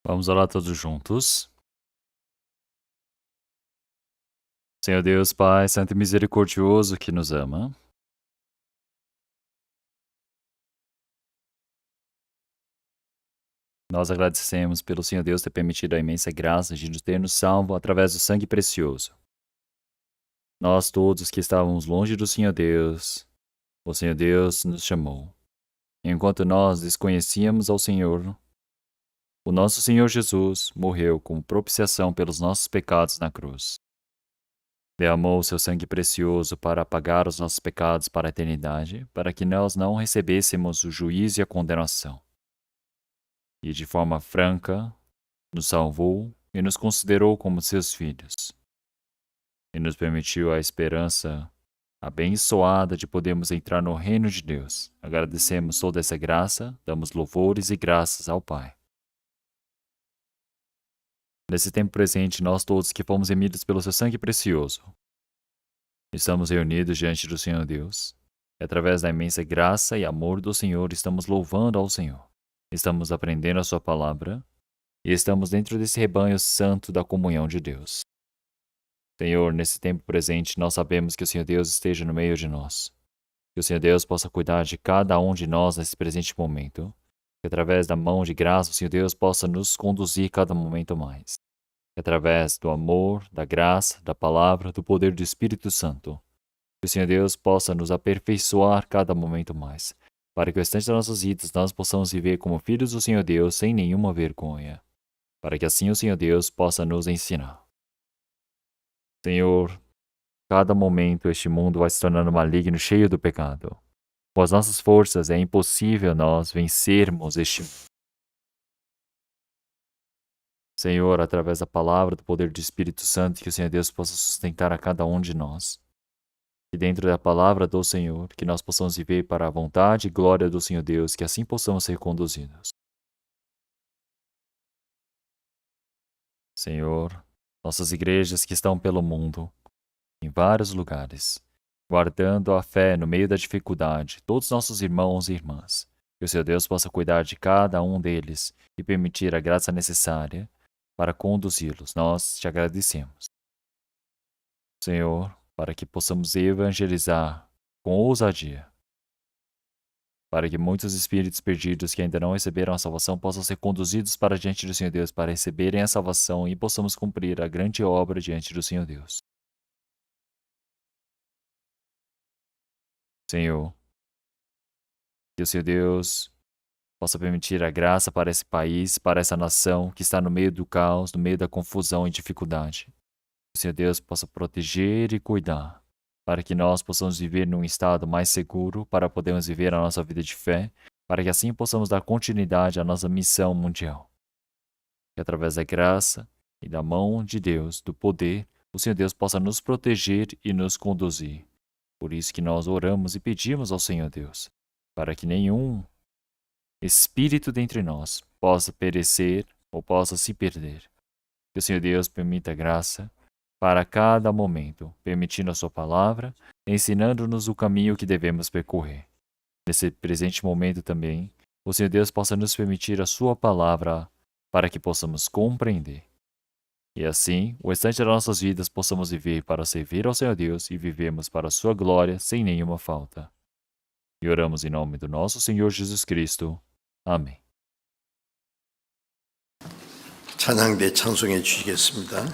Vamos orar todos juntos. Senhor Deus, Pai, Santo e Misericordioso que nos ama, nós agradecemos pelo Senhor Deus ter permitido a imensa graça de nos ter nos salvo através do sangue precioso. Nós todos que estávamos longe do Senhor Deus, o Senhor Deus nos chamou. Enquanto nós desconhecíamos ao Senhor, o nosso Senhor Jesus morreu como propiciação pelos nossos pecados na cruz. Derramou seu sangue precioso para apagar os nossos pecados para a eternidade, para que nós não recebêssemos o juízo e a condenação. E de forma franca, nos salvou e nos considerou como seus filhos. E nos permitiu a esperança abençoada de podermos entrar no reino de Deus. Agradecemos toda essa graça, damos louvores e graças ao Pai. Nesse tempo presente, nós todos que fomos remidos pelo seu sangue precioso, estamos reunidos diante do Senhor Deus, e através da imensa graça e amor do Senhor, estamos louvando ao Senhor. Estamos aprendendo a sua palavra, e estamos dentro desse rebanho santo da comunhão de Deus. Senhor, nesse tempo presente, nós sabemos que o Senhor Deus esteja no meio de nós. Que o Senhor Deus possa cuidar de cada um de nós nesse presente momento. Que através da mão de graça, o Senhor Deus possa nos conduzir cada momento mais. Que através do amor, da graça, da palavra, do poder do Espírito Santo, que o Senhor Deus possa nos aperfeiçoar cada momento mais, para que o restante das nossas vidas nós possamos viver como filhos do Senhor Deus sem nenhuma vergonha, para que assim o Senhor Deus possa nos ensinar. Senhor, cada momento este mundo vai se tornando maligno, cheio do pecado. Com as nossas forças é impossível nós vencermos este mundo. Senhor, através da palavra, do poder do Espírito Santo, que o Senhor Deus possa sustentar a cada um de nós. Que dentro da palavra do Senhor, que nós possamos viver para a vontade e glória do Senhor Deus, que assim possamos ser conduzidos. Senhor, nossas igrejas que estão pelo mundo, em vários lugares, guardando a fé no meio da dificuldade, todos nossos irmãos e irmãs, que o Senhor Deus possa cuidar de cada um deles e permitir a graça necessária para conduzi-los. Nós te agradecemos. Senhor, para que possamos evangelizar com ousadia, para que muitos espíritos perdidos que ainda não receberam a salvação possam ser conduzidos para diante do Senhor Deus para receberem a salvação e possamos cumprir a grande obra diante do Senhor Deus. Senhor, que o Senhor Deus possa permitir a graça para esse país, para essa nação que está no meio do caos, no meio da confusão e dificuldade. Que o Senhor Deus possa proteger e cuidar, para que nós possamos viver num estado mais seguro, para podermos viver a nossa vida de fé, para que assim possamos dar continuidade à nossa missão mundial. Que através da graça e da mão de Deus, do poder, o Senhor Deus possa nos proteger e nos conduzir. Por isso que nós oramos e pedimos ao Senhor Deus, para que nenhum espírito dentre nós possa perecer ou possa se perder. Que o Senhor Deus permita graça para cada momento, permitindo a sua palavra, ensinando-nos o caminho que devemos percorrer. Nesse presente momento também, o Senhor Deus possa nos permitir a sua palavra para que possamos compreender. E assim, o restante das nossas vidas possamos viver para servir ao Senhor Deus e vivemos para a sua glória sem nenhuma falta. E oramos em nome do nosso Senhor Jesus Cristo. 아멘. 찬양대 찬송해 주시겠습니다.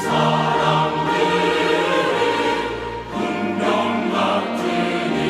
사람들의 운명 같은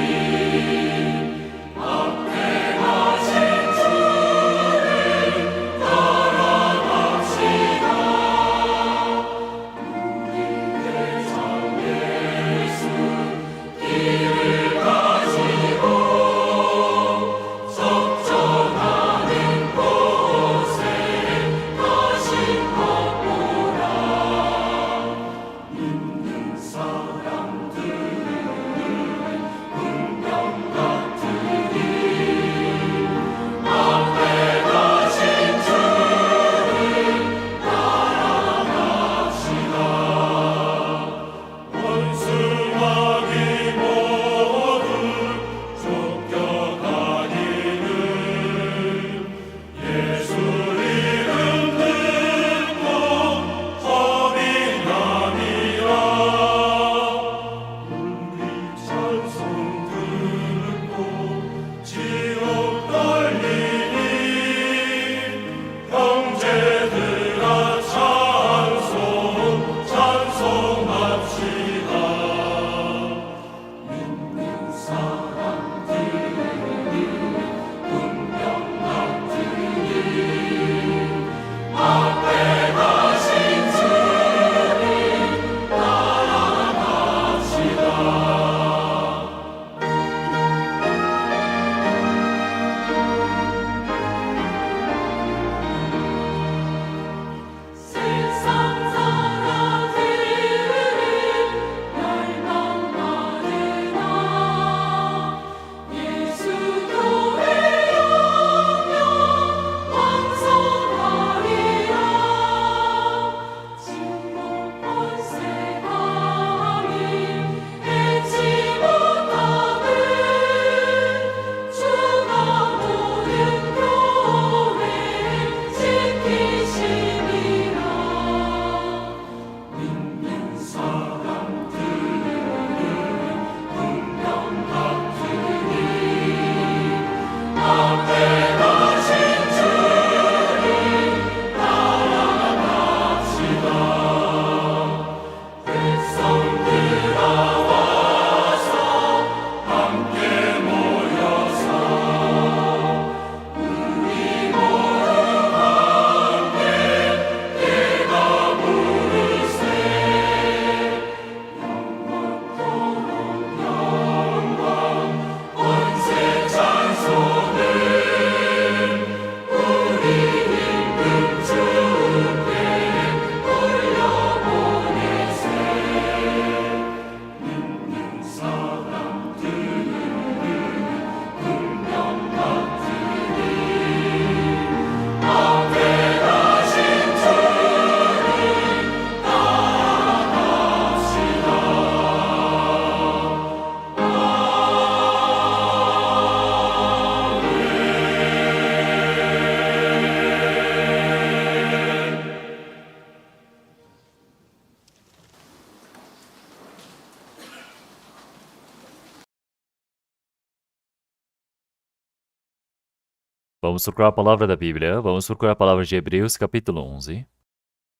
Vamos procurar a palavra da Bíblia. Vamos procurar a palavra de Hebreus, capítulo 11.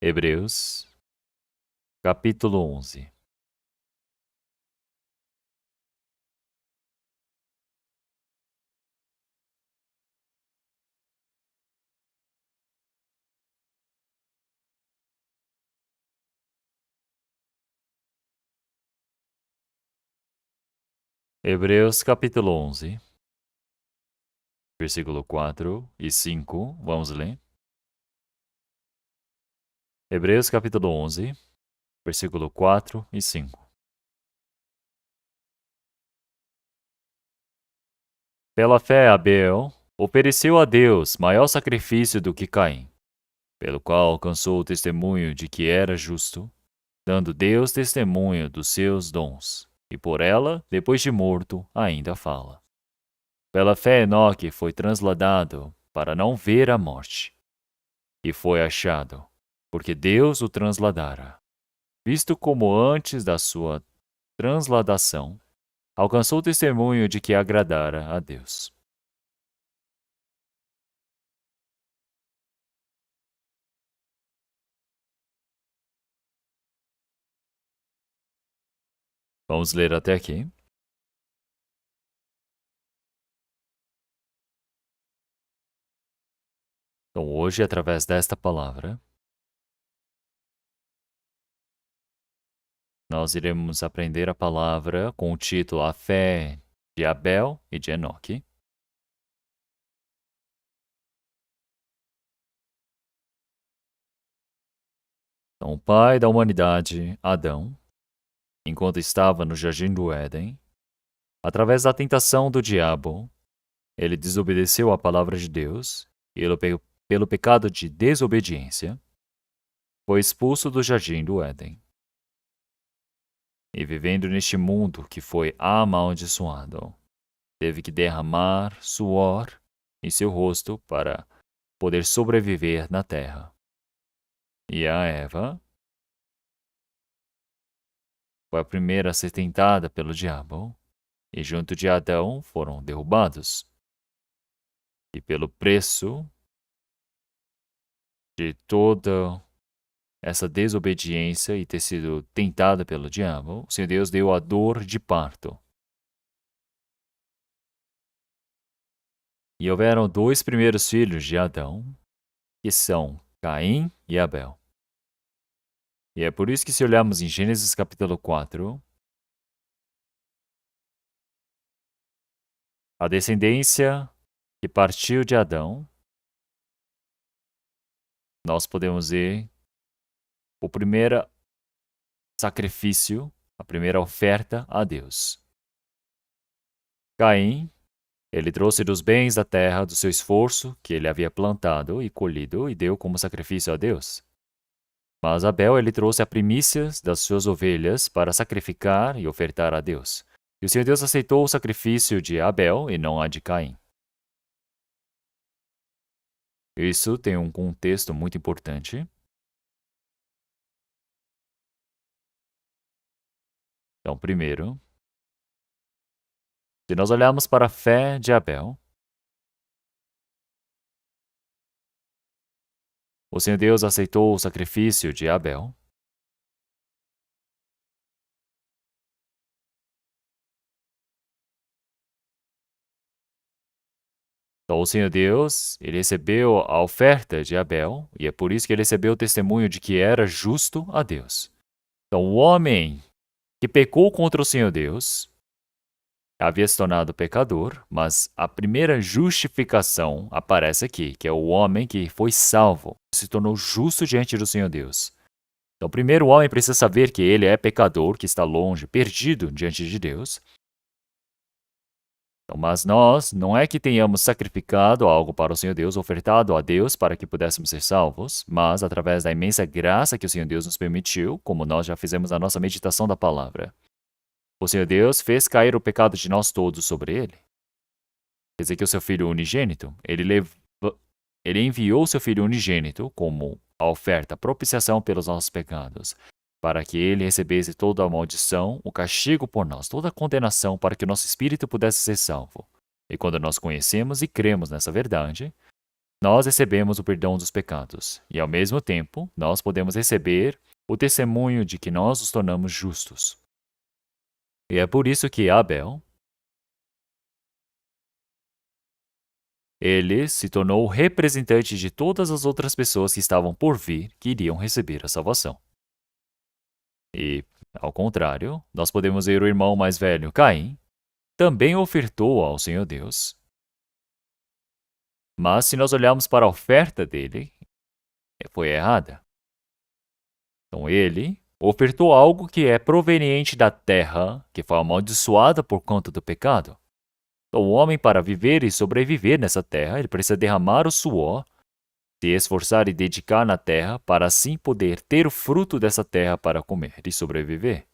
Hebreus, capítulo 11. Hebreus, capítulo 11, versículo 4 e 5. Vamos ler. Hebreus, capítulo 11, versículo 4 e 5. Pela fé, Abel ofereceu a Deus maior sacrifício do que Caim, pelo qual alcançou o testemunho de que era justo, dando Deus testemunho dos seus dons, e por ela, depois de morto, ainda fala. Pela fé, Enoque foi transladado para não ver a morte, e foi achado, porque Deus o transladara. Visto como antes da sua transladação, alcançou o testemunho de que agradara a Deus. Vamos ler até aqui. Então, hoje, através desta palavra, nós iremos aprender a palavra com o título A Fé de Abel e de Enoque. Então, o pai da humanidade, Adão, enquanto estava no jardim do Éden, através da tentação do diabo, ele desobedeceu à palavra de Deus e, pelo pecado de desobediência, foi expulso do jardim do Éden. E vivendo neste mundo que foi amaldiçoado, teve que derramar suor em seu rosto para poder sobreviver na terra. E a Eva foi a primeira a ser tentada pelo diabo, e junto de Adão foram derrubados. E pelo preço de toda essa desobediência e ter sido tentada pelo diabo, o Senhor Deus deu a dor de parto. E houveram dois primeiros filhos de Adão, que são Caim e Abel. E é por isso que, se olharmos em Gênesis capítulo 4, a descendência que partiu de Adão, nós podemos ver o primeiro sacrifício, a primeira oferta a Deus. Caim, ele trouxe dos bens da terra, do seu esforço que ele havia plantado e colhido e deu como sacrifício a Deus. Mas Abel, ele trouxe a primícias das suas ovelhas para sacrificar e ofertar a Deus. E o Senhor Deus aceitou o sacrifício de Abel e não a de Caim. Isso tem um contexto muito importante. Então, primeiro, se nós olharmos para a fé de Abel, o Senhor Deus aceitou o sacrifício de Abel. Então, o Senhor Deus, ele recebeu a oferta de Abel, e é por isso que ele recebeu o testemunho de que era justo a Deus. Então, o homem que pecou contra o Senhor Deus havia se tornado pecador, mas a primeira justificação aparece aqui, que é o homem que foi salvo, se tornou justo diante do Senhor Deus. Então, primeiro o homem precisa saber que ele é pecador, que está longe, perdido diante de Deus. Então, mas nós não é que tenhamos sacrificado algo para o Senhor Deus, ofertado a Deus para que pudéssemos ser salvos, mas através da imensa graça que o Senhor Deus nos permitiu, como nós já fizemos na nossa meditação da palavra. O Senhor Deus fez cair o pecado de nós todos sobre ele. Quer dizer que o seu Filho unigênito, ele enviou o seu Filho unigênito como a oferta, a propiciação pelos nossos pecados, para que ele recebesse toda a maldição, o castigo por nós, toda a condenação, para que o nosso espírito pudesse ser salvo. E quando nós conhecemos e cremos nessa verdade, nós recebemos o perdão dos pecados. E ao mesmo tempo, nós podemos receber o testemunho de que nós nos tornamos justos. E é por isso que Abel, ele se tornou o representante de todas as outras pessoas que estavam por vir, que iriam receber a salvação. E, ao contrário, nós podemos ver o irmão mais velho, Caim, também ofertou ao Senhor Deus. Mas se nós olharmos para a oferta dele, foi errada. Então ele ofertou algo que é proveniente da terra, que foi amaldiçoada por conta do pecado. Então, o homem, para viver e sobreviver nessa terra, ele precisa derramar o suor, se esforçar e dedicar na terra, para assim poder ter o fruto dessa terra para comer e sobreviver.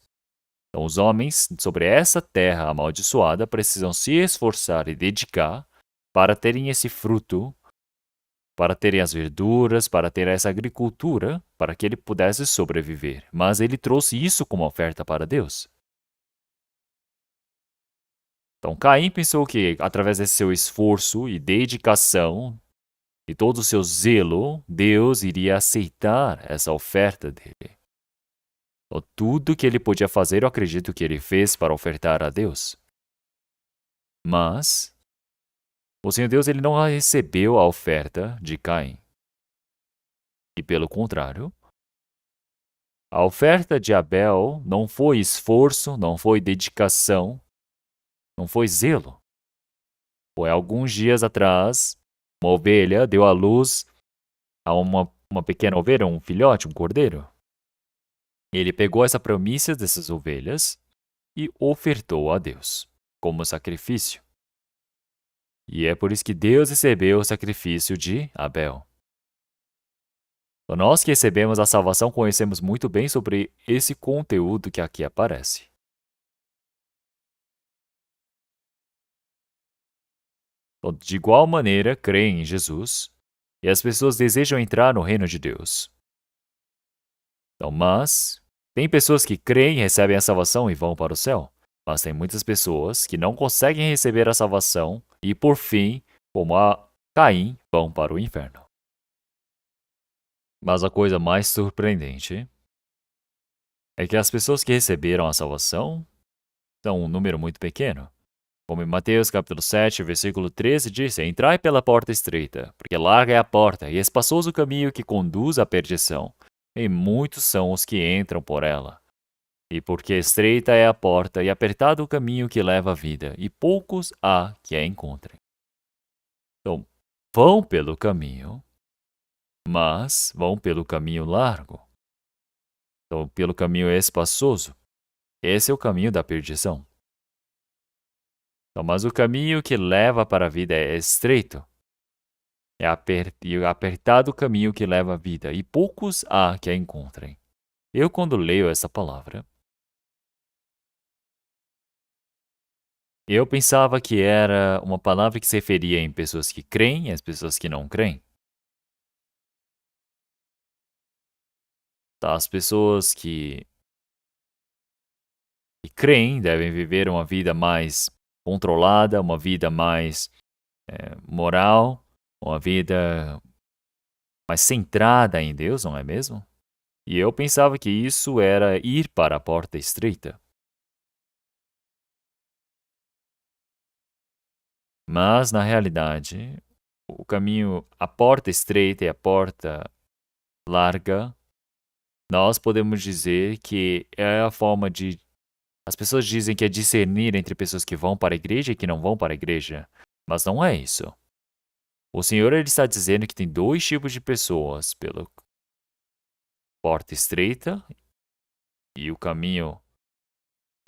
Então, os homens sobre essa terra amaldiçoada precisam se esforçar e dedicar para terem esse fruto, para terem as verduras, para ter essa agricultura, para que ele pudesse sobreviver. Mas ele trouxe isso como oferta para Deus. Então, Caim pensou que, através desse seu esforço e dedicação, e todo o seu zelo, Deus iria aceitar essa oferta dele. Então, tudo que ele podia fazer, eu acredito que ele fez para ofertar a Deus. Mas, o Senhor Deus ele não recebeu a oferta de Caim. E, pelo contrário, a oferta de Abel não foi esforço, não foi dedicação, não foi zelo. Foi alguns dias atrás, uma ovelha deu à luz a uma pequena ovelha, um filhote, um cordeiro. Ele pegou essa promessa dessas ovelhas e ofertou a Deus como sacrifício. E é por isso que Deus recebeu o sacrifício de Abel. Então, nós que recebemos a salvação conhecemos muito bem sobre esse conteúdo que aqui aparece. Então, de igual maneira, creem em Jesus e as pessoas desejam entrar no reino de Deus. Então, mas tem pessoas que creem, recebem a salvação e vão para o céu. Mas tem muitas pessoas que não conseguem receber a salvação e, por fim, como a Caim, vão para o inferno. Mas a coisa mais surpreendente é que as pessoas que receberam a salvação são um número muito pequeno. Como em Mateus capítulo 7, versículo 13 diz: Entrai pela porta estreita, porque larga é a porta e espaçoso o caminho que conduz à perdição, e muitos são os que entram por ela. E porque estreita é a porta e apertado o caminho que leva à vida, e poucos há que a encontrem. Então, vão pelo caminho, mas vão pelo caminho largo. Então, pelo caminho espaçoso. Esse é o caminho da perdição. Então, mas o caminho que leva para a vida é estreito. É apertado o caminho que leva à vida, e poucos há que a encontrem. Eu, quando leio essa palavra, eu pensava que era uma palavra que se referia em pessoas que creem e as pessoas que não creem. Tá, as pessoas que creem devem viver uma vida mais controlada, uma vida mais moral, uma vida mais centrada em Deus, não é mesmo? E eu pensava que isso era ir para a porta estreita. Mas, na realidade, o caminho, a porta estreita e a porta larga, nós podemos dizer que é a forma de... As pessoas dizem que é discernir entre pessoas que vão para a igreja e que não vão para a igreja. Mas não é isso. O Senhor ele está dizendo que tem dois tipos de pessoas, pela porta estreita e o caminho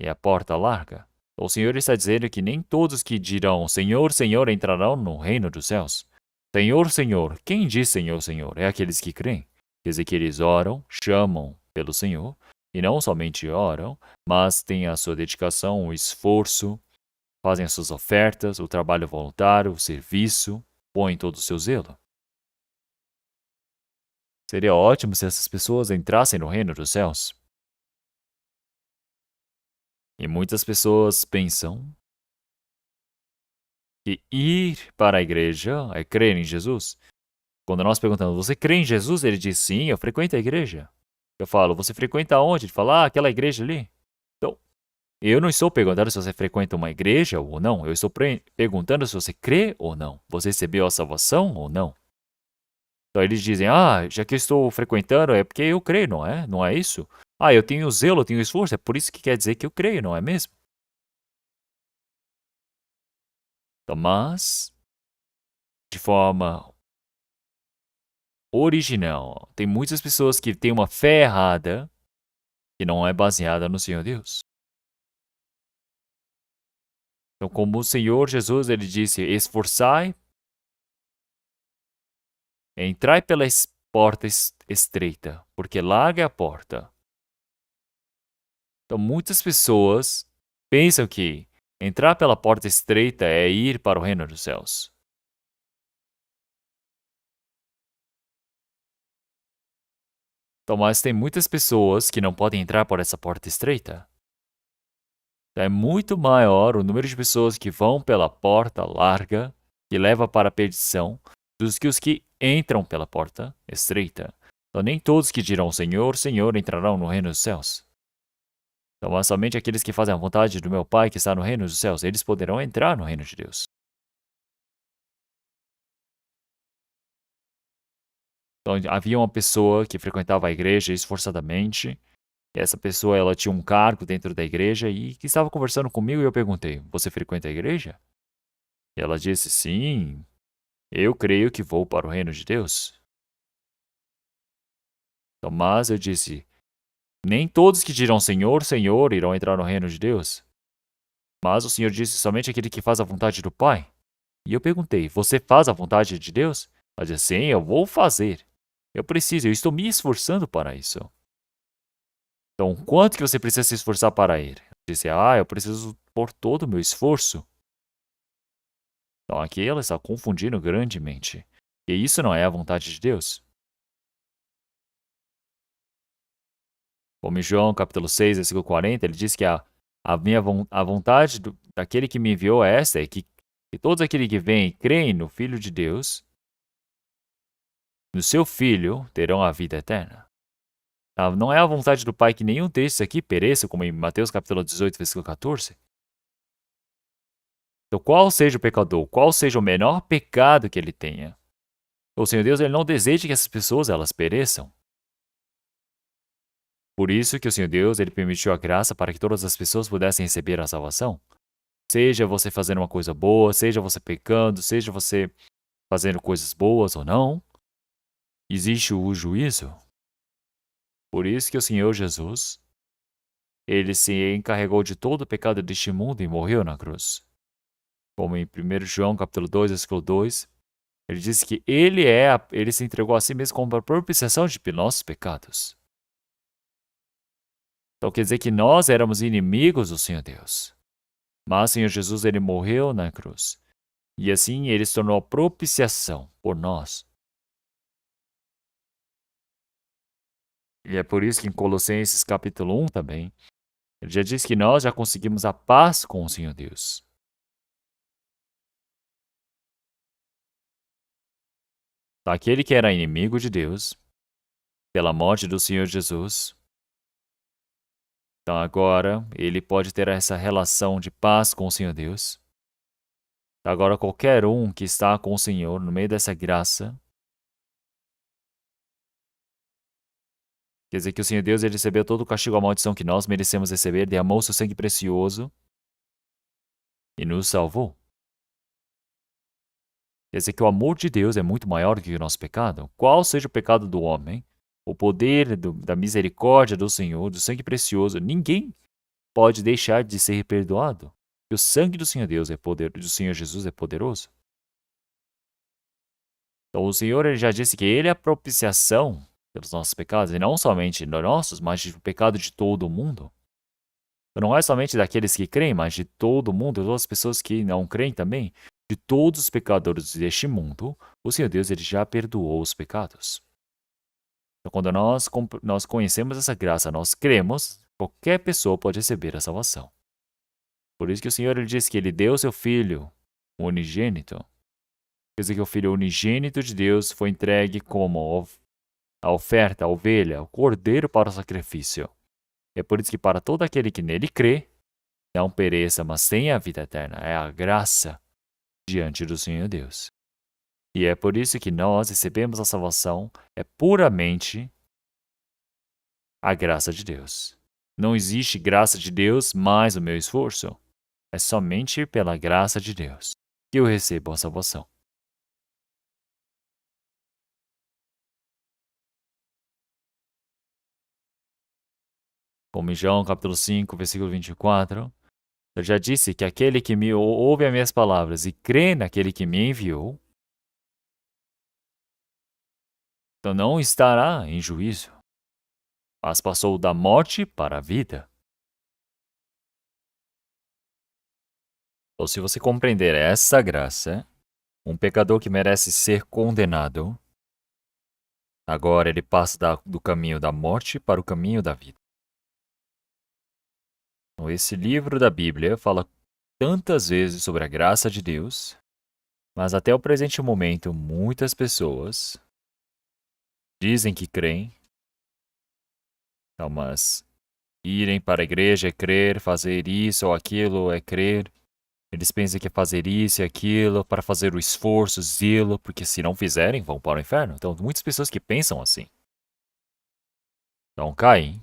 e a porta larga. O Senhor está dizendo que nem todos que dirão Senhor, Senhor entrarão no reino dos céus. Senhor, Senhor, quem diz Senhor, Senhor? É aqueles que creem. Quer dizer que eles oram, chamam pelo Senhor, e não somente oram, mas têm a sua dedicação, o esforço, fazem as suas ofertas, o trabalho voluntário, o serviço, põem todo o seu zelo. Seria ótimo se essas pessoas entrassem no reino dos céus. E muitas pessoas pensam que ir para a igreja é crer em Jesus. Quando nós perguntamos, você crê em Jesus? Ele diz, sim, eu frequento a igreja. Eu falo, você frequenta onde? Ele fala, aquela igreja ali. Então, eu não estou perguntando se você frequenta uma igreja ou não. Eu estou perguntando se você crê ou não. Você recebeu a salvação ou não? Então eles dizem, já que eu estou frequentando é porque eu creio, não é? Não é isso? Eu tenho zelo, eu tenho esforço, é por isso que quer dizer que eu creio, não é mesmo? Então, mas, de forma original, tem muitas pessoas que têm uma fé errada que não é baseada no Senhor Deus. Então, como o Senhor Jesus, ele disse, esforçai, entrai pela porta estreita, porque larga é a porta. Então, muitas pessoas pensam que entrar pela porta estreita é ir para o reino dos céus. Então, mas tem muitas pessoas que não podem entrar por essa porta estreita. Então, é muito maior o número de pessoas que vão pela porta larga, que leva para a perdição, dos que os que entram pela porta estreita. Então, nem todos que dirão Senhor, Senhor entrarão no reino dos céus. Então, mas somente aqueles que fazem a vontade do meu Pai que está no reino dos céus, eles poderão entrar no reino de Deus. Então, havia uma pessoa que frequentava a igreja esforçadamente. E essa pessoa, ela tinha um cargo dentro da igreja e que estava conversando comigo e eu perguntei, você frequenta a igreja? E ela disse, sim, eu creio que vou para o reino de Deus. Então, mas eu disse, nem todos que dirão Senhor, Senhor irão entrar no reino de Deus. Mas o Senhor disse somente aquele que faz a vontade do Pai. E eu perguntei, você faz a vontade de Deus? Ela disse, sim, eu vou fazer. Eu estou me esforçando para isso. Então, quanto que você precisa se esforçar para ir? Eu disse, eu preciso pôr todo o meu esforço. Então, aqui ela está confundindo grandemente. E isso não é a vontade de Deus. Como em João capítulo 6, versículo 40, ele diz que a vontade daquele que me enviou é esta, é que todos aqueles que vêm e creem no Filho de Deus, no seu Filho, terão a vida eterna. Não é a vontade do Pai que nenhum destes aqui pereça, como em Mateus capítulo 18, versículo 14. Então, qual seja o pecador, qual seja o menor pecado que ele tenha, o Senhor Deus ele não deseja que essas pessoas elas pereçam. Por isso que o Senhor Deus ele permitiu a graça para que todas as pessoas pudessem receber a salvação. Seja você fazendo uma coisa boa, seja você pecando, seja você fazendo coisas boas ou não, existe o juízo. Por isso que o Senhor Jesus, ele se encarregou de todo o pecado deste mundo e morreu na cruz. Como em 1 João capítulo 2, versículo 2, ele diz que ele se entregou a si mesmo como a propiciação de nossos pecados. Então quer dizer que nós éramos inimigos do Senhor Deus. Mas o Senhor Jesus ele morreu na cruz. E assim ele se tornou a propiciação por nós. E é por isso que em Colossenses capítulo 1 também, ele já diz que nós já conseguimos a paz com o Senhor Deus. Aquele que era inimigo de Deus, pela morte do Senhor Jesus, então agora ele pode ter essa relação de paz com o Senhor Deus. Agora qualquer um que está com o Senhor no meio dessa graça, quer dizer que o Senhor Deus ele recebeu todo o castigo e a maldição que nós merecemos receber, derramou seu sangue precioso e nos salvou. Quer dizer que o amor de Deus é muito maior do que o nosso pecado. Qual seja o pecado do homem, o poder da misericórdia do Senhor, do sangue precioso, ninguém pode deixar de ser perdoado. E o sangue do Senhor Deus do Senhor Jesus é poderoso. Então o Senhor ele já disse que ele é a propiciação pelos nossos pecados, e não somente nossos, mas do pecado de todo o mundo. Então, não é somente daqueles que creem, mas de todo o mundo, todas as pessoas que não creem também. De todos os pecadores deste mundo, o Senhor Deus ele já perdoou os pecados. Então, quando nós conhecemos essa graça, nós cremos, qualquer pessoa pode receber a salvação. Por isso que o Senhor ele diz que ele deu seu Filho unigênito. Quer dizer que o Filho unigênito de Deus foi entregue como a oferta, a ovelha, o cordeiro para o sacrifício. É por isso que para todo aquele que nele crê, não pereça, mas tenha a vida eterna. É a graça diante do Senhor Deus. E é por isso que nós recebemos a salvação, é puramente a graça de Deus. Não existe graça de Deus mais o meu esforço. É somente pela graça de Deus que eu recebo a salvação. Como em João capítulo 5, versículo 24, eu já disse que aquele que me ouve as minhas palavras e crê naquele que me enviou, então não estará em juízo, mas passou da morte para a vida. Ou se você compreender essa graça, um pecador que merece ser condenado, agora ele passa do caminho da morte para o caminho da vida. Então, esse livro da Bíblia fala tantas vezes sobre a graça de Deus, mas até o presente momento muitas pessoas dizem que creem, então, mas irem para a igreja é crer, fazer isso ou aquilo é crer. Eles pensam que é fazer isso e aquilo para fazer o esforço, zelo, porque se não fizerem, vão para o inferno. Então, muitas pessoas que pensam assim. Então, Caim,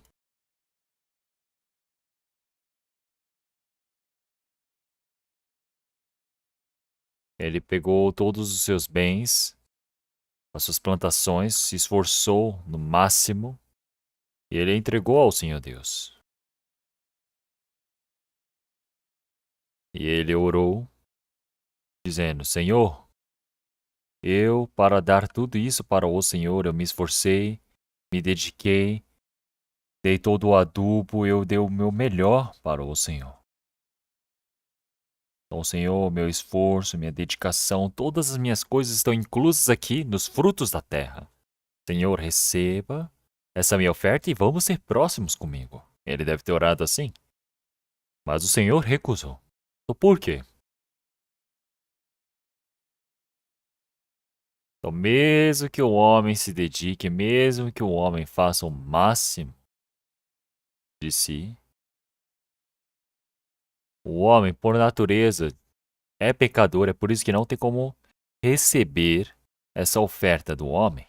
ele pegou todos os seus bens, as suas plantações, se esforçou no máximo e ele entregou ao Senhor Deus. E ele orou, dizendo: Senhor, para dar tudo isso para o Senhor, eu me esforcei, me dediquei, dei todo o adubo, eu dei o meu melhor para o Senhor. Então, Senhor, meu esforço, minha dedicação, todas as minhas coisas estão inclusas aqui nos frutos da terra. Senhor, receba essa minha oferta e vamos ser próximos comigo. Ele deve ter orado assim. Mas o Senhor recusou. Então, por quê? Então, mesmo que o homem se dedique, mesmo que o homem faça o máximo de si, o homem, por natureza, é pecador, é por isso que não tem como receber essa oferta do homem.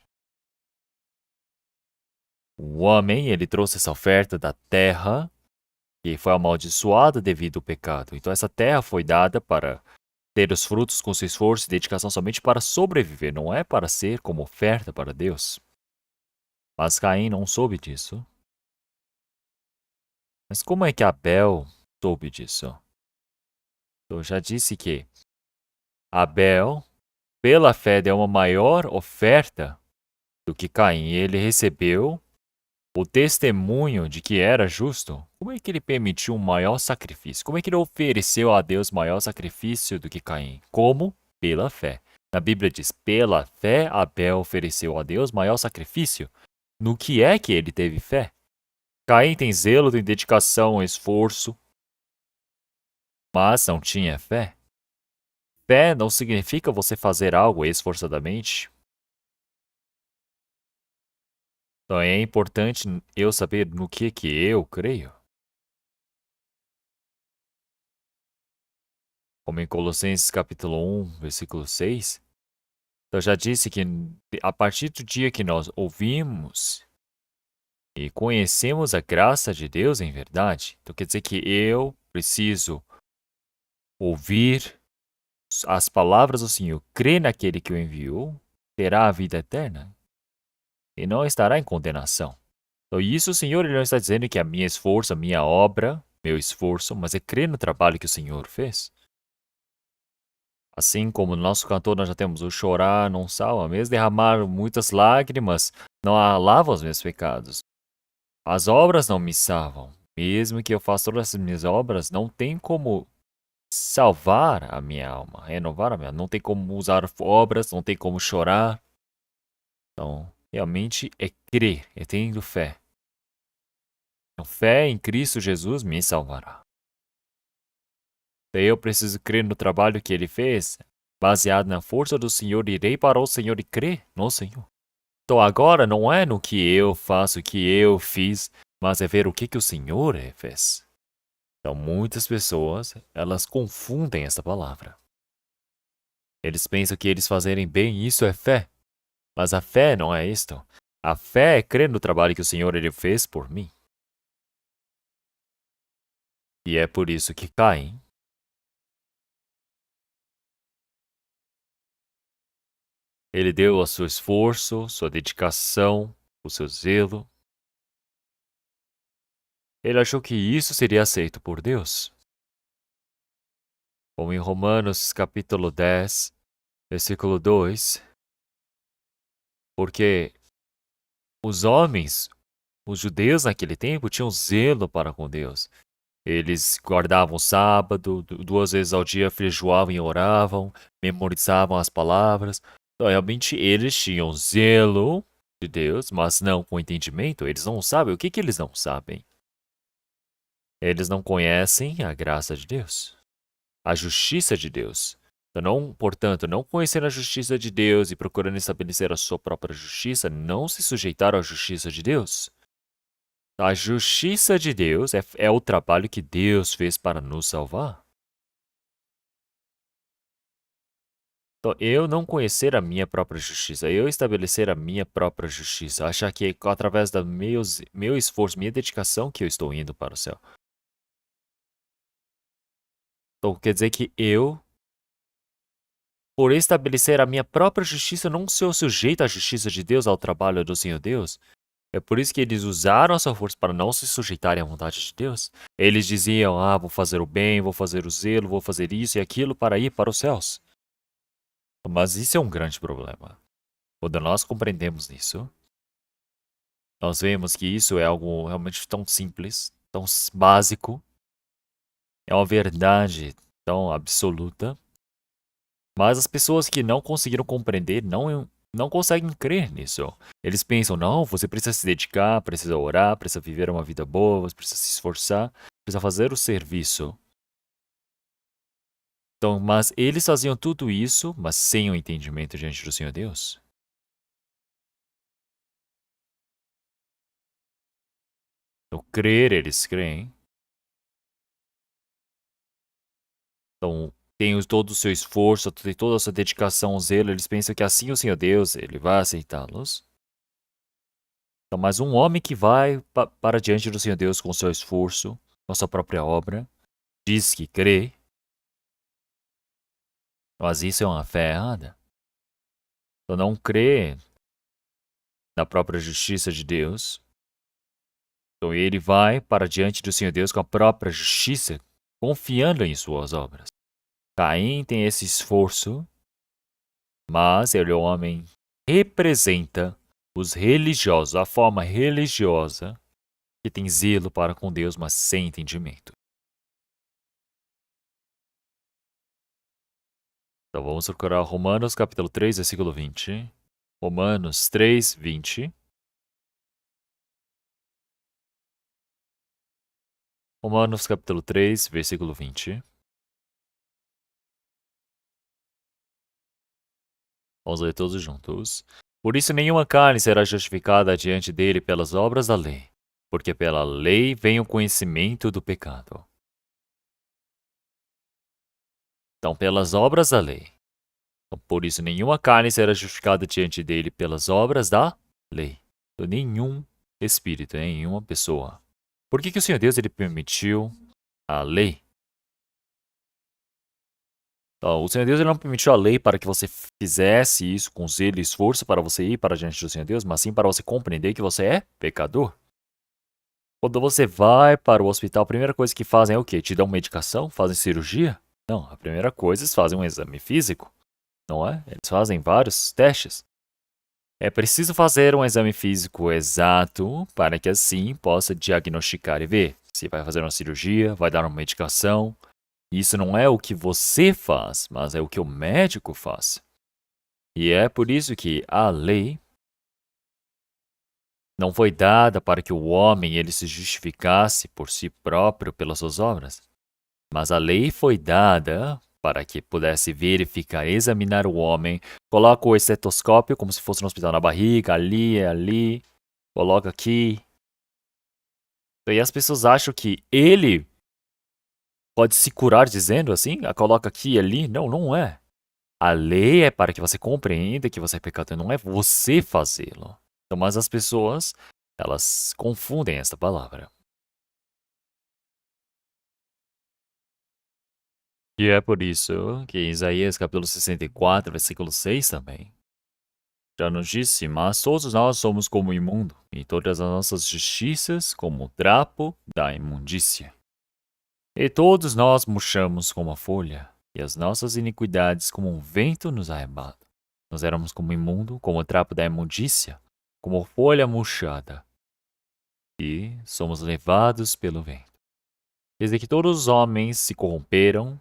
O homem, ele trouxe essa oferta da terra, que foi amaldiçoada devido ao pecado. Então, essa terra foi dada para ter os frutos com seu esforço e dedicação somente para sobreviver, não é para ser como oferta para Deus. Mas Caim não soube disso. Mas como é que Abel soube disso? Eu já disse que Abel, pela fé, deu uma maior oferta do que Caim. Ele recebeu o testemunho de que era justo. Como é que ele permitiu um maior sacrifício? Como é que ele ofereceu a Deus maior sacrifício do que Caim? Como? Pela fé. Na Bíblia diz: pela fé, Abel ofereceu a Deus maior sacrifício. No que é que ele teve fé? Caim tem zelo, tem dedicação, esforço, mas não tinha fé. Fé não significa você fazer algo esforçadamente. Então é importante eu saber no que eu creio. Como em Colossenses capítulo 1, versículo 6, eu já disse que a partir do dia que nós ouvimos e conhecemos a graça de Deus em verdade, então quer dizer que eu preciso ouvir as palavras do Senhor, crer naquele que o enviou, terá a vida eterna e não estará em condenação. Então isso o Senhor ele não está dizendo que é a minha esforço, a minha obra, meu esforço, mas é crer no trabalho que o Senhor fez. Assim como no nosso cantor nós já temos o chorar não salva, mesmo derramar muitas lágrimas não lavam os meus pecados. As obras não me salvam. Mesmo que eu faça todas as minhas obras, não tem como salvar a minha alma, renovar a minha alma. Não tem como usar obras, não tem como chorar. Então, realmente é crer, é tendo fé. Então, fé em Cristo Jesus me salvará. Daí eu preciso crer no trabalho que ele fez. Baseado na força do Senhor, irei para o Senhor e crer no Senhor. Então agora não é no que eu faço, o que eu fiz, mas é ver o que o Senhor fez. Então muitas pessoas, elas confundem essa palavra. Eles pensam que eles fazerem bem, isso é fé. Mas a fé não é isto. A fé é crer no trabalho que o Senhor ele fez por mim. E é por isso que caem. Ele deu o seu esforço, sua dedicação, o seu zelo. Ele achou que isso seria aceito por Deus. Como em Romanos capítulo 10, versículo 2. Porque os homens, os judeus naquele tempo, tinham zelo para com Deus. Eles guardavam o sábado, 2 vezes ao dia jejuavam e oravam, memorizavam as palavras. Então, realmente, eles tinham zelo de Deus, mas não com entendimento. Eles não sabem. O que eles não sabem? Eles não conhecem a graça de Deus, a justiça de Deus. Então, portanto, não conhecendo a justiça de Deus e procurando estabelecer a sua própria justiça, não se sujeitaram à justiça de Deus. A justiça de Deus é o trabalho que Deus fez para nos salvar. Então, eu não conhecer a minha própria justiça, eu estabelecer a minha própria justiça, achar que é através do meu esforço, minha dedicação que eu estou indo para o céu. Então, quer dizer que eu, por estabelecer a minha própria justiça, não sou sujeito à justiça de Deus, ao trabalho do Senhor Deus. É por isso que eles usaram a sua força para não se sujeitarem à vontade de Deus. Eles diziam, vou fazer o bem, vou fazer o zelo, vou fazer isso e aquilo para ir para os céus. Mas isso é um grande problema. Quando nós compreendemos isso, nós vemos que isso é algo realmente tão simples, tão básico, é uma verdade tão absoluta, mas as pessoas que não conseguiram compreender não conseguem crer nisso. Eles pensam, não, você precisa se dedicar, precisa orar, precisa viver uma vida boa, você precisa se esforçar, precisa fazer o serviço. Então, mas eles faziam tudo isso, mas sem o entendimento diante do Senhor Deus. No crer, eles creem. Então, tem todo o seu esforço, tem toda a sua dedicação, zelo, eles pensam que assim o Senhor Deus, ele vai aceitá-los. Então, mas um homem que vai para diante do Senhor Deus com o seu esforço, com a sua própria obra, diz que crê, mas isso é uma fé errada. Então, não crê na própria justiça de Deus. Então, ele vai para diante do Senhor Deus com a própria justiça, confiando em suas obras. Caim tem esse esforço, mas ele é um homem que representa os religiosos, a forma religiosa que tem zelo para com Deus, mas sem entendimento. Então vamos procurar Romanos capítulo 3, versículo 20. Romanos 3, 20. Romanos capítulo 3, versículo 20. Vamos ler todos juntos. Por isso nenhuma carne será justificada diante dele pelas obras da lei, porque pela lei vem o conhecimento do pecado. Então, pelas obras da lei. Então, por isso nenhuma carne será justificada diante dele pelas obras da lei. Então, nenhum espírito, nenhuma pessoa. Por que o Senhor Deus ele permitiu a lei? Então, o Senhor Deus ele não permitiu a lei para que você fizesse isso com zelo e esforço para você ir para diante do Senhor Deus, mas sim para você compreender que você é pecador. Quando você vai para o hospital, a primeira coisa que fazem é o quê? Te dão medicação? Fazem cirurgia? Não, a primeira coisa eles fazem um exame físico, não é? Eles fazem vários testes. É preciso fazer um exame físico exato para que assim possa diagnosticar e ver se vai fazer uma cirurgia, vai dar uma medicação. Isso não é o que você faz, mas é o que o médico faz. E é por isso que a lei não foi dada para que o homem ele se justificasse por si próprio pelas suas obras. Mas a lei foi dada para que pudesse verificar, examinar o homem. Coloca o estetoscópio como se fosse no hospital, na barriga, ali, coloca aqui. E as pessoas acham que ele pode se curar dizendo assim, coloca aqui e ali. Não, não é. A lei é para que você compreenda que você é pecador, não é você fazê-lo. Então, mas as pessoas, elas confundem essa palavra. E é por isso que em Isaías capítulo 64, versículo 6 também, já nos disse, mas todos nós somos como imundo, e todas as nossas justiças como o trapo da imundícia. E todos nós murchamos como a folha, e as nossas iniquidades como um vento nos arrebata. Nós éramos como imundo, como o trapo da imundícia, como folha murchada, e somos levados pelo vento. Desde que todos os homens se corromperam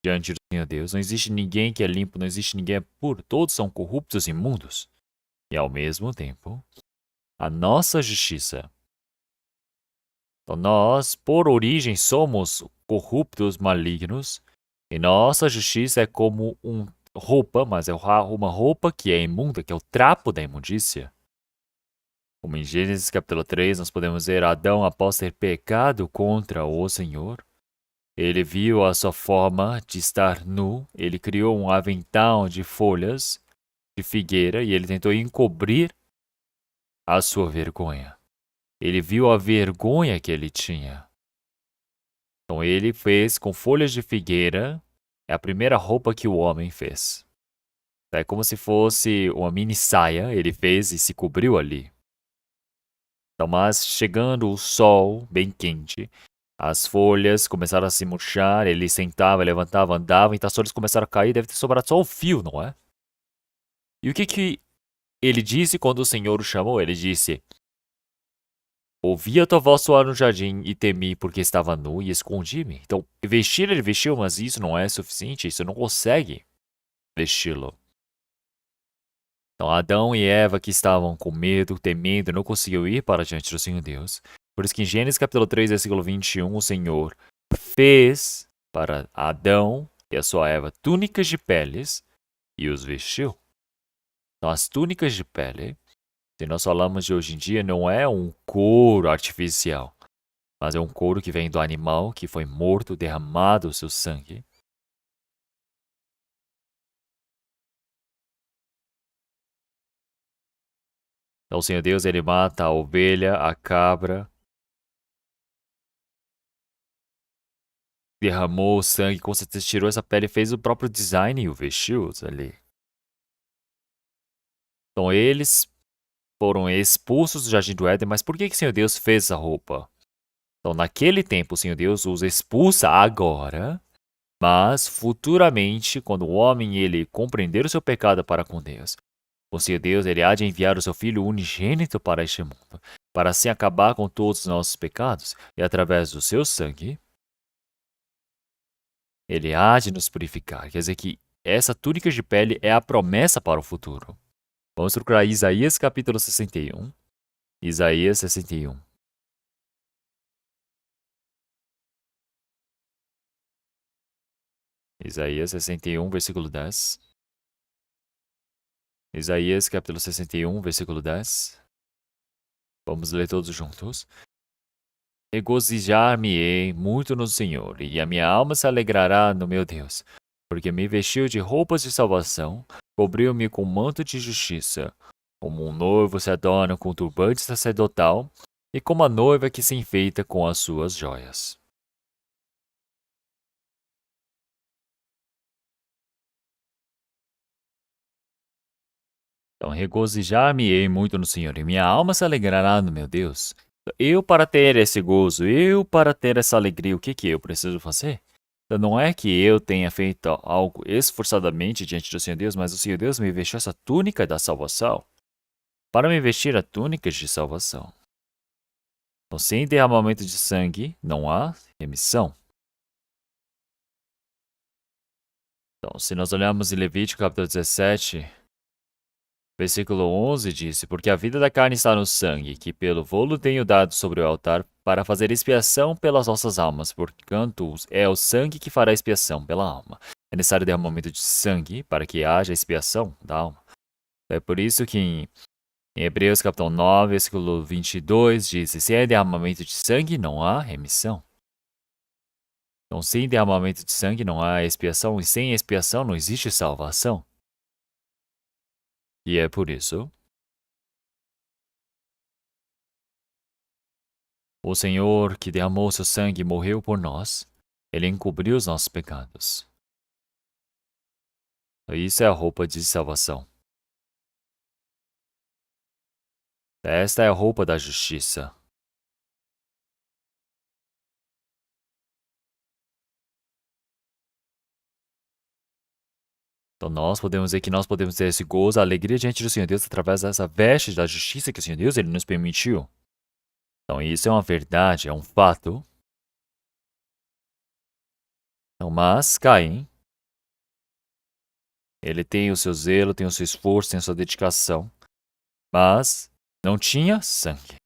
diante do Senhor Deus, não existe ninguém que é limpo, não existe ninguém puro, todos são corruptos e imundos. E ao mesmo tempo, a nossa justiça. Então nós, por origem, somos corruptos, malignos, e nossa justiça é como uma roupa, mas é uma roupa que é imunda, que é o trapo da imundícia. Como em Gênesis capítulo 3, nós podemos ver Adão, após ter pecado contra o Senhor, ele viu a sua forma de estar nu, ele criou um avental de folhas de figueira e ele tentou encobrir a sua vergonha. Ele viu a vergonha que ele tinha. Então ele fez com folhas de figueira, é a primeira roupa que o homem fez. É como se fosse uma mini saia, ele fez e se cobriu ali. Então, mas chegando o sol bem quente, as folhas começaram a se murchar, ele sentava, levantava, andava, então as folhas começaram a cair, deve ter sobrado só o fio, não é? E o que ele disse quando o Senhor o chamou? Ele disse: ouvi a tua voz soar no jardim e temi porque estava nu e escondi-me. Então, vestir ele vestiu, mas isso não é suficiente, isso não consegue vesti-lo. Então, Adão e Eva que estavam com medo, temendo, não conseguiam ir para diante do Senhor Deus. Por isso que em Gênesis capítulo 3, versículo 21, o Senhor fez para Adão e a sua Eva túnicas de peles e os vestiu. Então, as túnicas de pele, se nós falamos de hoje em dia, não é um couro artificial, mas é um couro que vem do animal que foi morto, derramado o seu sangue. Então, o Senhor Deus, ele mata a ovelha, a cabra, derramou o sangue, com certeza tirou essa pele, fez o próprio design e o vestiu ali. Então, eles foram expulsos do Jardim do Éden, mas por que o Senhor Deus fez essa roupa? Então, naquele tempo, o Senhor Deus os expulsa agora, mas futuramente, quando o homem ele compreender o seu pecado para com Deus, o Senhor Deus ele há de enviar o seu Filho unigênito para este mundo, para assim acabar com todos os nossos pecados, e através do seu sangue, ele há de nos purificar. Quer dizer que essa túnica de pele é a promessa para o futuro. Vamos procurar Isaías capítulo 61. Isaías 61. Isaías 61, versículo 10. Isaías capítulo 61, versículo 10. Vamos ler todos juntos. Regozijar-me-ei muito no Senhor, e a minha alma se alegrará no meu Deus, porque me vestiu de roupas de salvação, cobriu-me com manto de justiça, como um noivo se adorna com turbante sacerdotal, e como a noiva que se enfeita com as suas joias. Então, regozijar-me-ei muito no Senhor, e minha alma se alegrará no meu Deus. Eu, para ter esse gozo, eu, para ter essa alegria, o que eu preciso fazer? Então, não é que eu tenha feito algo esforçadamente diante do Senhor Deus, mas o Senhor Deus me vestiu essa túnica da salvação para me vestir a túnica de salvação. Então, sem derramamento de sangue, não há remissão. Então, se nós olharmos em Levítico capítulo 17, Versículo 11 diz: Porque a vida da carne está no sangue, que pelo volo tenho dado sobre o altar, para fazer expiação pelas nossas almas, porquanto é o sangue que fará expiação pela alma. É necessário derramamento de sangue para que haja expiação da alma. É por isso que em Hebreus capítulo 9, versículo 22 diz: Se é derramamento de sangue, não há remissão. Então, sem derramamento de sangue não há expiação, e sem expiação não existe salvação. E é por isso o Senhor que derramou seu sangue e morreu por nós, ele encobriu os nossos pecados. Isso é a roupa de salvação. Esta é a roupa da justiça. Então nós podemos dizer que nós podemos ter esse gozo, a alegria diante do Senhor Deus através dessa veste da justiça que o Senhor Deus ele nos permitiu. Então isso é uma verdade, é um fato. Então, mas Caim, ele tem o seu zelo, tem o seu esforço, tem a sua dedicação, mas não tinha sangue.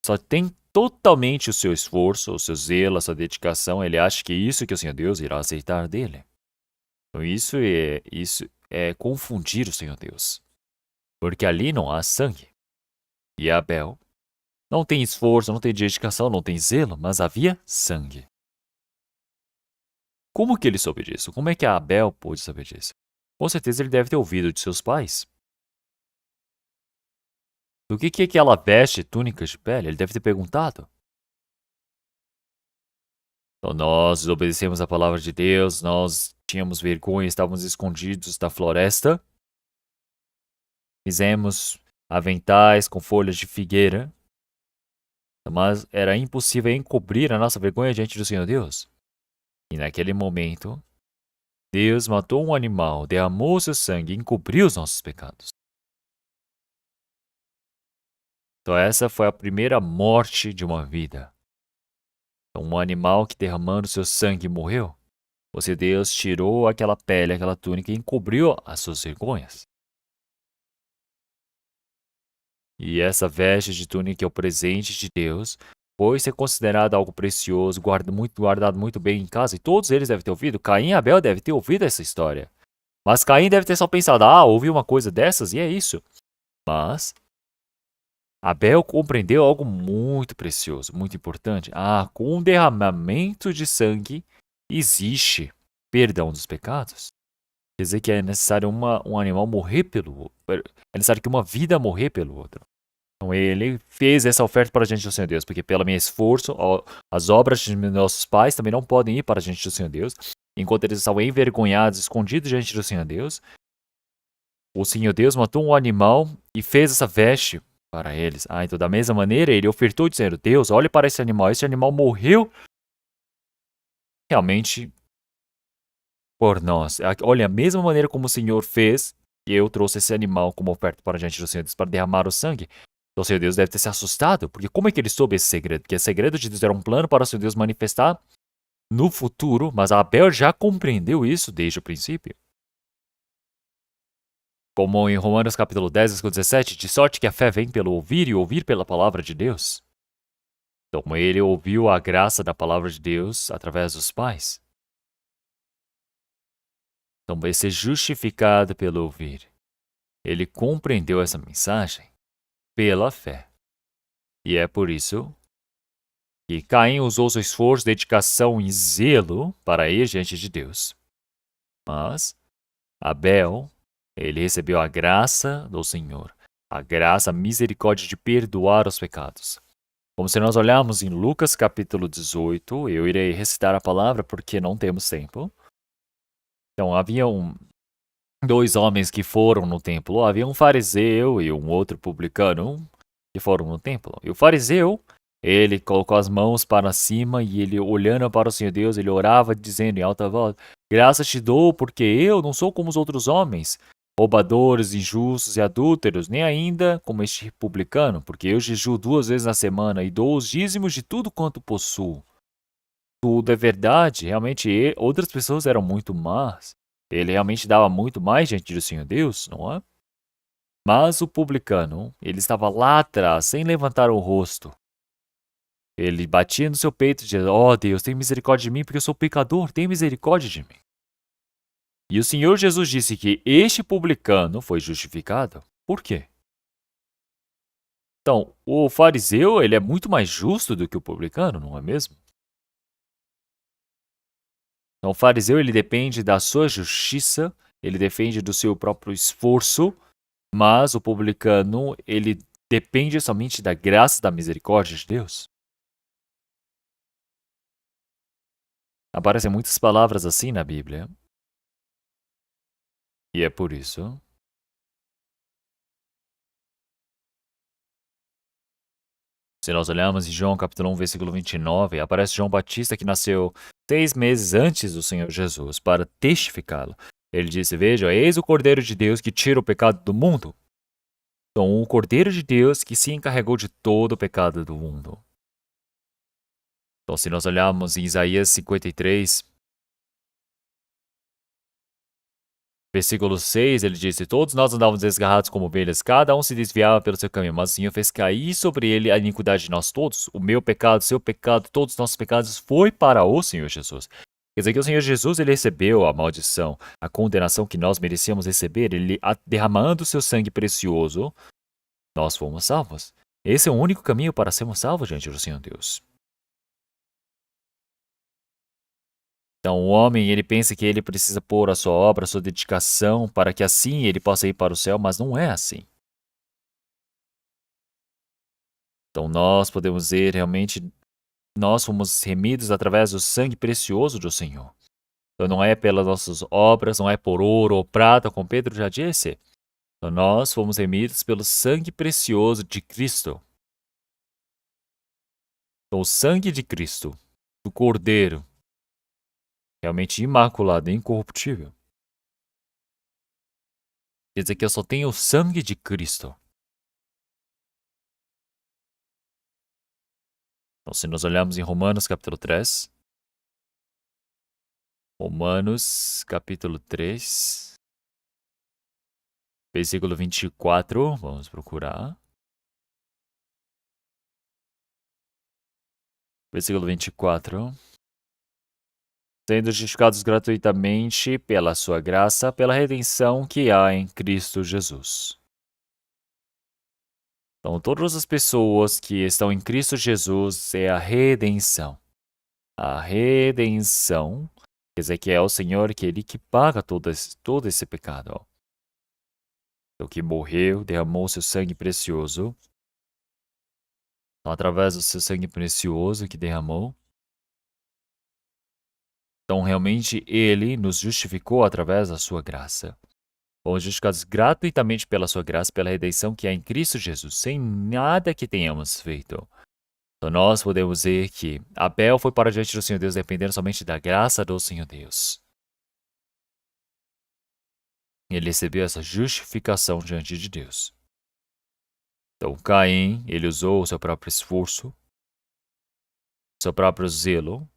Só tem totalmente o seu esforço, o seu zelo, a sua dedicação. Ele acha que isso que o Senhor Deus irá aceitar dele. Então isso é confundir o Senhor Deus. Porque ali não há sangue. E Abel não tem esforço, não tem dedicação, não tem zelo, mas havia sangue. Como que ele soube disso? Como é que Abel pôde saber disso? Com certeza ele deve ter ouvido de seus pais. Do que é aquela veste, túnica de pele? Ele deve ter perguntado. Então nós desobedecemos a palavra de Deus, nós tínhamos vergonha, estávamos escondidos da floresta. Fizemos aventais com folhas de figueira, mas era impossível encobrir a nossa vergonha diante do Senhor Deus. E naquele momento, Deus matou um animal, derramou seu sangue e encobriu os nossos pecados. Então essa foi a primeira morte de uma vida. Então, um animal que derramando seu sangue morreu, você Deus tirou aquela pele, aquela túnica e encobriu as suas vergonhas. E essa veste de túnica é o presente de Deus, foi ser considerado algo precioso, guardado muito bem em casa. E todos eles devem ter ouvido. Caim e Abel devem ter ouvido essa história. Mas Caim deve ter só pensado, ouvi uma coisa dessas e é isso. Mas Abel compreendeu algo muito precioso, muito importante. Com o derramamento de sangue existe perdão dos pecados. Quer dizer que é necessário um animal morrer pelo outro. É necessário que uma vida morrer pelo outro. Então ele fez essa oferta para a gente do Senhor Deus, porque pelo meu esforço, as obras de nossos pais também não podem ir para a gente do Senhor Deus. Enquanto eles estavam envergonhados, escondidos diante do Senhor Deus, o Senhor Deus matou um animal e fez essa veste para eles. Então da mesma maneira, ele ofertou dizendo, Deus, olhe para esse animal morreu realmente por nós. Olha, a mesma maneira como o Senhor fez, eu trouxe esse animal como oferta para diante do Senhor Deus para derramar o sangue. Então o Senhor Deus deve ter se assustado, porque como é que ele soube esse segredo? Porque o segredo de Deus era um plano para o Senhor Deus manifestar no futuro, mas Abel já compreendeu isso desde o princípio. Como em Romanos capítulo 10, versículo 17, de sorte que a fé vem pelo ouvir e ouvir pela palavra de Deus. Então ele ouviu a graça da palavra de Deus através dos pais. Então vai ser justificado pelo ouvir. Ele compreendeu essa mensagem pela fé. E é por isso que Caim usou seu esforço, dedicação e zelo para ir diante de Deus. Mas Abel, ele recebeu a graça do Senhor, a graça, a misericórdia de perdoar os pecados. Como se nós olharmos em Lucas capítulo 18, eu irei recitar a palavra porque não temos tempo. Então, haviam dois homens que foram no templo. Havia um fariseu e um outro publicano que foram no templo. E o fariseu, ele colocou as mãos para cima e ele, olhando para o Senhor Deus, ele orava dizendo em alta voz, graças te dou porque eu não sou como os outros homens, roubadores, injustos e adúlteros, nem ainda como este publicano, porque eu jejuo 2 vezes na semana e dou os dízimos de tudo quanto possuo. Tudo é verdade, realmente outras pessoas eram muito más. Ele realmente dava muito mais diante do Senhor Deus, não é? Mas o publicano, ele estava lá atrás, sem levantar o rosto. Ele batia no seu peito e dizia: "Oh Deus, tem misericórdia de mim, porque eu sou pecador, tem misericórdia de mim." E o Senhor Jesus disse que este publicano foi justificado. Por quê? Então, o fariseu, ele é muito mais justo do que o publicano, não é mesmo? Então, o fariseu, ele depende da sua justiça, ele depende do seu próprio esforço, mas o publicano, ele depende somente da graça e da misericórdia de Deus. Aparecem muitas palavras assim na Bíblia. E é por isso. Se nós olharmos em João capítulo 1, versículo 29, aparece João Batista que nasceu 6 meses antes do Senhor Jesus para testificá-lo. Ele disse: "Veja, eis o Cordeiro de Deus que tira o pecado do mundo." Então, o Cordeiro de Deus que se encarregou de todo o pecado do mundo. Então, se nós olharmos em Isaías 53, versículo 6, ele disse: "Todos nós andávamos desgarrados como ovelhas, cada um se desviava pelo seu caminho, mas o Senhor fez cair sobre ele a iniquidade de nós todos. O meu pecado, o seu pecado, todos os nossos pecados foi para o Senhor Jesus." Quer dizer que o Senhor Jesus, ele recebeu a maldição, a condenação que nós merecíamos receber, ele derramando o seu sangue precioso, nós fomos salvos. Esse é o único caminho para sermos salvos diante do Senhor Deus. Então, o homem, ele pensa que ele precisa pôr a sua obra, a sua dedicação, para que assim ele possa ir para o céu, mas não é assim. Então, nós podemos dizer, realmente, nós fomos remidos através do sangue precioso do Senhor. Então, não é pelas nossas obras, não é por ouro ou prata, como Pedro já disse. Então, nós fomos remidos pelo sangue precioso de Cristo. Então, o sangue de Cristo, do Cordeiro, realmente imaculado, incorruptível. Quer dizer que eu só tenho o sangue de Cristo. Então, se nós olharmos em Romanos capítulo 3, Romanos capítulo 3, versículo 24, vamos procurar. Versículo 24. Sendo justificados gratuitamente pela sua graça, pela redenção que há em Cristo Jesus. Então, todas as pessoas que estão em Cristo Jesus é a redenção. A redenção, quer dizer que é o Senhor que Ele que paga todo esse pecado. Ó. Então, que morreu, derramou seu sangue precioso. Então, através do seu sangue precioso que derramou, então realmente Ele nos justificou através da sua graça. Fomos justificados gratuitamente pela sua graça, pela redenção que há em Cristo Jesus, sem nada que tenhamos feito. Então nós podemos dizer que Abel foi para diante do Senhor Deus dependendo somente da graça do Senhor Deus. Ele recebeu essa justificação diante de Deus. Então Caim, ele usou o seu próprio esforço, seu próprio zelo.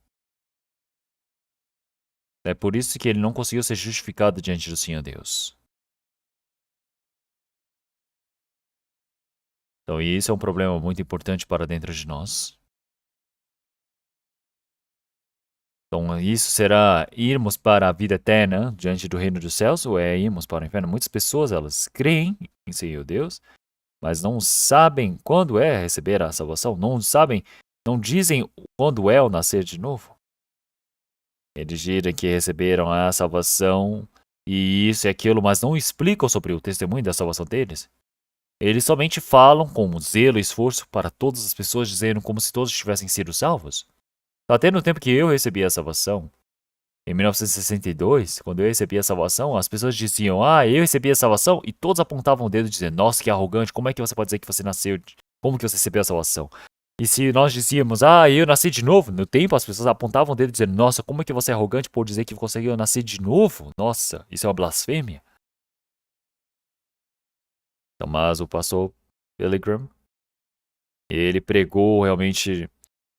É por isso que ele não conseguiu ser justificado diante do Senhor Deus. Então isso é um problema muito importante para dentro de nós. Então, isso será irmos para a vida eterna diante do reino dos céus ou é irmos para o inferno? Muitas pessoas, elas creem em Senhor Deus, mas não sabem quando é receber a salvação, não sabem, não dizem quando é o nascer de novo. Eles dizem que receberam a salvação e isso e aquilo, mas não explicam sobre o testemunho da salvação deles. Eles somente falam com zelo e esforço para todas as pessoas, dizendo como se todos tivessem sido salvos. Até no tempo que eu recebi a salvação, em 1962, quando eu recebi a salvação, as pessoas diziam: "Ah, eu recebi a salvação", e todos apontavam o dedo dizendo: "Nossa, que arrogante, como é que você pode dizer que você nasceu? Como que você recebeu a salvação?" E se nós dizíamos: "Ah, eu nasci de novo", no tempo as pessoas apontavam o dedo dizendo: "Nossa, como é que você é arrogante por dizer que conseguiu nascer de novo? Nossa, isso é uma blasfêmia." Então, mas o pastor Pilgrim, ele pregou realmente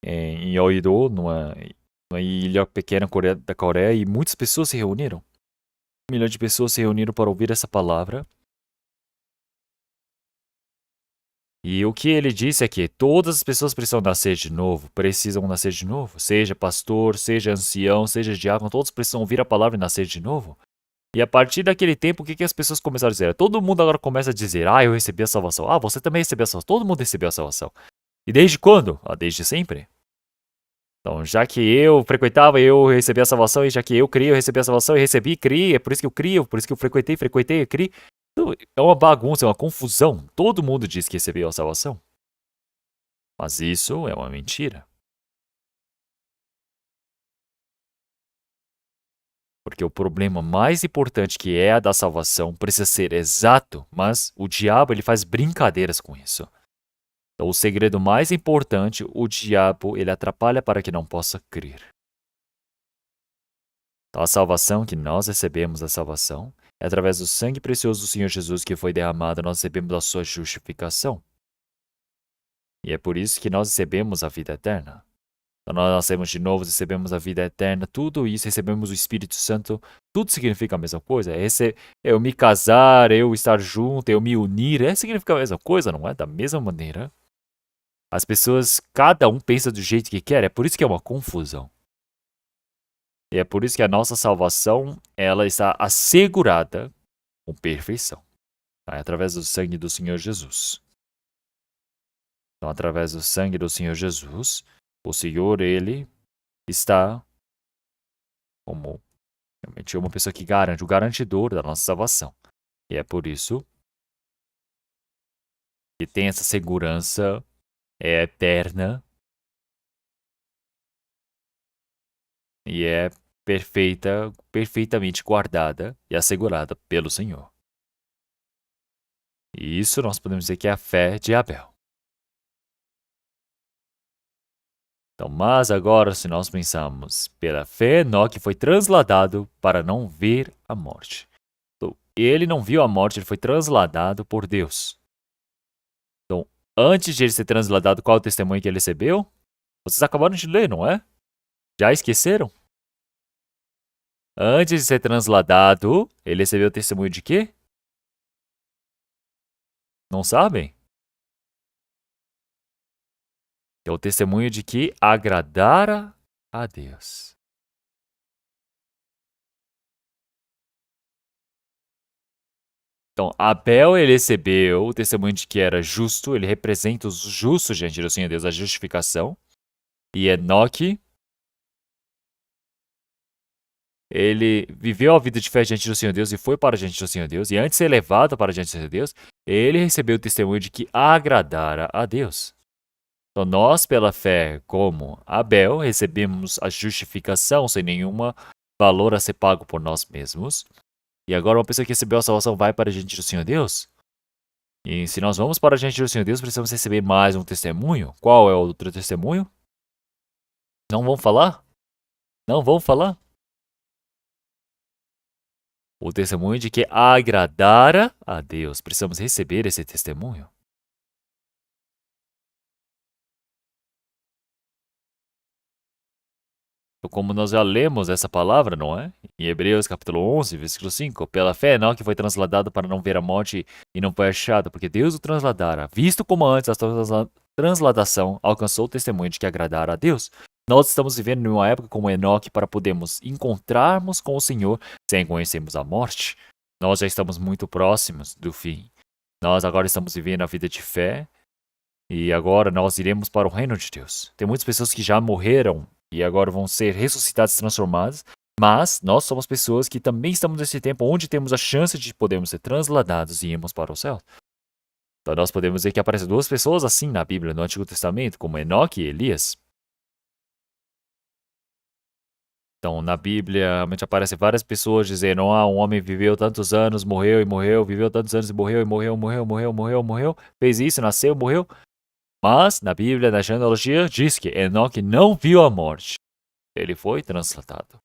em Yeouido, numa ilha pequena da Coreia, e muitas pessoas se reuniram. 1 milhão de pessoas se reuniram para ouvir essa palavra. E o que ele disse é que todas as pessoas precisam nascer de novo, seja pastor, seja ancião, seja diácono, todos precisam ouvir a palavra e nascer de novo. E a partir daquele tempo, o que as pessoas começaram a dizer? Todo mundo agora começa a dizer, eu recebi a salvação. Você também recebeu a salvação. Todo mundo recebeu a salvação. E desde quando? Desde sempre. Então, já que eu frequentava, eu recebi a salvação, e já que eu criei, eu recebi a salvação, e recebi, criei, é por isso que eu crio, por isso que eu frequentei, eu criei. Então, é uma bagunça, é uma confusão. Todo mundo diz que recebeu a salvação. Mas isso é uma mentira. Porque o problema mais importante, que é a da salvação, precisa ser exato, mas o diabo ele faz brincadeiras com isso. Então, o segredo mais importante, o diabo ele atrapalha para que não possa crer. Então, a salvação que nós recebemos, a salvação, é através do sangue precioso do Senhor Jesus que foi derramado, nós recebemos a sua justificação. E é por isso que nós recebemos a vida eterna. Então, nós nascemos de novo, recebemos a vida eterna, tudo isso, recebemos o Espírito Santo, tudo significa a mesma coisa. Eu me casar, eu estar junto, eu me unir, significa a mesma coisa, não é? Da mesma maneira. As pessoas, cada um pensa do jeito que quer, é por isso que é uma confusão. E é por isso que a nossa salvação, ela está assegurada com perfeição. Tá? É através do sangue do Senhor Jesus. Então, através do sangue do Senhor Jesus, o Senhor, ele está como realmente uma pessoa que garante, o garantidor da nossa salvação. E é por isso que tem essa segurança eterna e é perfeitamente guardada e assegurada pelo Senhor. E isso nós podemos dizer que é a fé de Abel. Então, mas agora, se nós pensarmos, pela fé, Enoque foi transladado para não ver a morte. Então, ele não viu a morte, ele foi transladado por Deus. Então, antes de ele ser transladado, qual é o testemunho que ele recebeu? Vocês acabaram de ler, não é? Já esqueceram? Antes de ser transladado, ele recebeu o testemunho de quê? Não sabem? É o testemunho de que agradara a Deus. Então, Abel ele recebeu o testemunho de que era justo, ele representa os justos diante do Senhor Deus, a justificação. E Enoque, ele viveu a vida de fé diante do Senhor Deus e foi para diante do Senhor Deus. E antes de ser levado para diante do Senhor Deus, ele recebeu o testemunho de que agradara a Deus. Então, nós, pela fé, como Abel, recebemos a justificação sem nenhum valor a ser pago por nós mesmos. E agora uma pessoa que recebeu a salvação vai para diante do Senhor Deus? E se nós vamos para diante do Senhor Deus, precisamos receber mais um testemunho. Qual é o outro testemunho? Não vão falar? Não vão falar? O testemunho de que agradara a Deus. Precisamos receber esse testemunho. Como nós já lemos essa palavra, não é? Em Hebreus capítulo 11, versículo 5. Pela fé, Enoque foi transladado para não ver a morte e não foi achado, porque Deus o transladara. Visto como antes a transladação alcançou o testemunho de que agradara a Deus. Nós estamos vivendo em uma época como Enoque para podermos encontrarmos com o Senhor sem conhecermos a morte. Nós já estamos muito próximos do fim. Nós agora estamos vivendo a vida de fé e agora nós iremos para o reino de Deus. Tem muitas pessoas que já morreram e agora vão ser ressuscitadas e transformadas, mas nós somos pessoas que também estamos nesse tempo onde temos a chance de podermos ser transladados e irmos para o céu. Então nós podemos ver que aparecem duas pessoas assim na Bíblia, no Antigo Testamento, como Enoque e Elias. Então na Bíblia realmente aparecem várias pessoas dizendo, um homem viveu tantos anos, morreu e morreu, viveu tantos anos e morreu, morreu, fez isso, nasceu, morreu. Mas, na Bíblia, na genealogia, diz que Enoque não viu a morte. Ele foi translatado.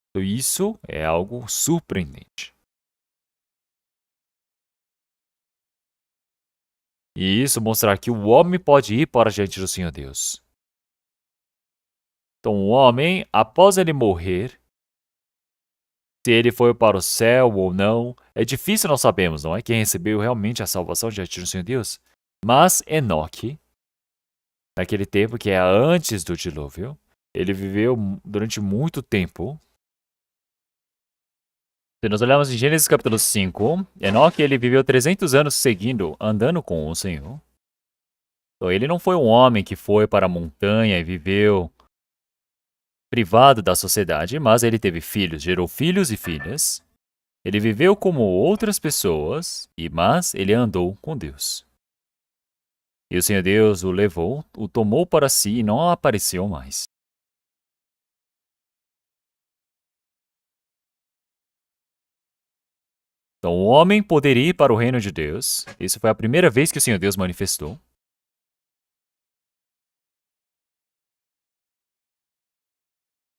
Então, isso é algo surpreendente. E isso mostra que o homem pode ir para diante do Senhor Deus. Então, o homem, após ele morrer, se ele foi para o céu ou não, é difícil nós sabemos, não é? Quem recebeu realmente a salvação diante do Senhor Deus. Mas Enoque, naquele tempo que é antes do dilúvio, ele viveu durante muito tempo. Se nós olharmos em Gênesis capítulo 5, Enoque ele viveu 300 anos seguindo, andando com o Senhor. Então ele não foi um homem que foi para a montanha e viveu privado da sociedade, mas ele teve filhos, gerou filhos e filhas. Ele viveu como outras pessoas, mas ele andou com Deus. E o Senhor Deus o levou, o tomou para si e não apareceu mais. Então o homem poderia ir para o reino de Deus. Isso foi a primeira vez que o Senhor Deus manifestou.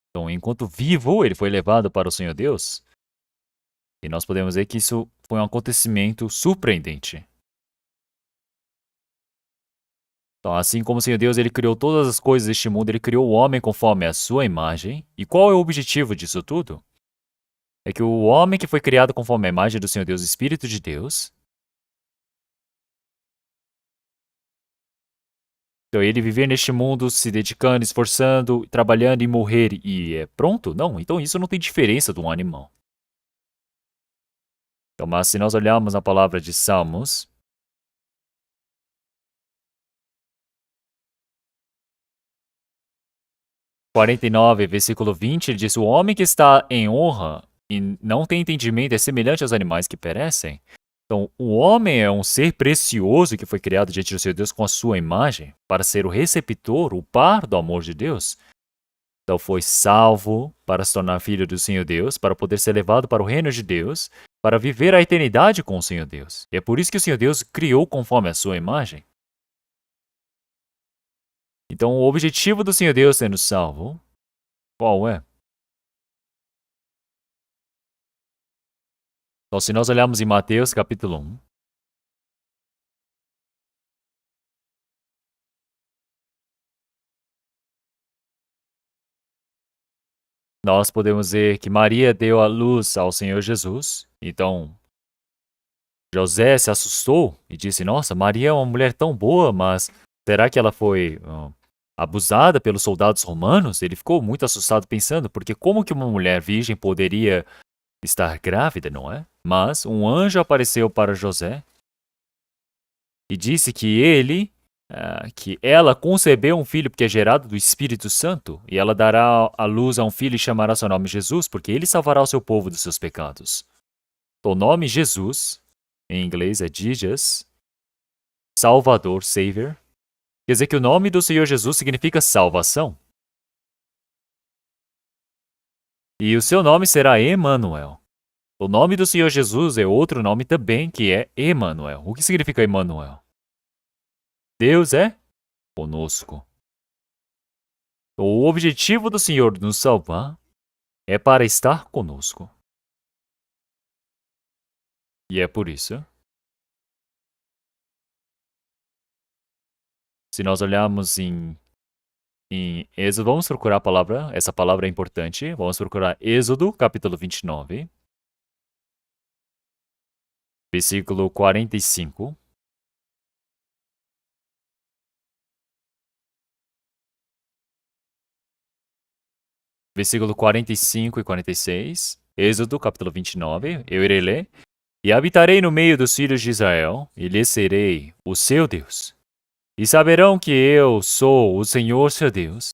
Então, enquanto vivo, ele foi levado para o Senhor Deus. E nós podemos ver que isso foi um acontecimento surpreendente. Então, assim como o Senhor Deus ele criou todas as coisas deste mundo, ele criou o homem conforme a sua imagem. E qual é o objetivo disso tudo? É que o homem que foi criado conforme a imagem do Senhor Deus, o Espírito de Deus, então ele viver neste mundo se dedicando, esforçando, trabalhando e morrer e é pronto? Não, então isso não tem diferença de um animal. Então, mas se nós olharmos a palavra de Salmos, 49, versículo 20, ele diz: o homem que está em honra e não tem entendimento é semelhante aos animais que perecem. Então, o homem é um ser precioso que foi criado diante do seu Deus com a sua imagem para ser o receptor, o par do amor de Deus. Então, foi salvo para se tornar filho do Senhor Deus, para poder ser levado para o reino de Deus, para viver a eternidade com o Senhor Deus. E é por isso que o Senhor Deus criou conforme a sua imagem. Então, o objetivo do Senhor Deus sendo salvo, qual é? Então, se nós olharmos em Mateus capítulo 1, nós podemos ver que Maria deu a luz ao Senhor Jesus. Então, José se assustou e disse: nossa, Maria é uma mulher tão boa, mas será que ela foi abusada pelos soldados romanos? Ele ficou muito assustado pensando, porque como que uma mulher virgem poderia estar grávida, não é? Mas um anjo apareceu para José e disse que ela concebeu um filho que é gerado do Espírito Santo, e ela dará à luz a um filho e chamará seu nome Jesus, porque ele salvará o seu povo dos seus pecados. O nome Jesus, em inglês é Jesus, Salvador, Savior. Quer dizer que o nome do Senhor Jesus significa salvação. E o seu nome será Emanuel. O nome do Senhor Jesus é outro nome também, que é Emanuel. O que significa Emanuel? Deus é conosco. O objetivo do Senhor nos salvar é para estar conosco. E é por isso, se nós olharmos em Êxodo, vamos procurar a palavra, essa palavra é importante, vamos procurar Êxodo, capítulo 29, versículo 45. Versículo 45 e 46, Êxodo, capítulo 29, eu irei ler. E habitarei no meio dos filhos de Israel, e lhes serei o seu Deus. E saberão que eu sou o Senhor seu Deus,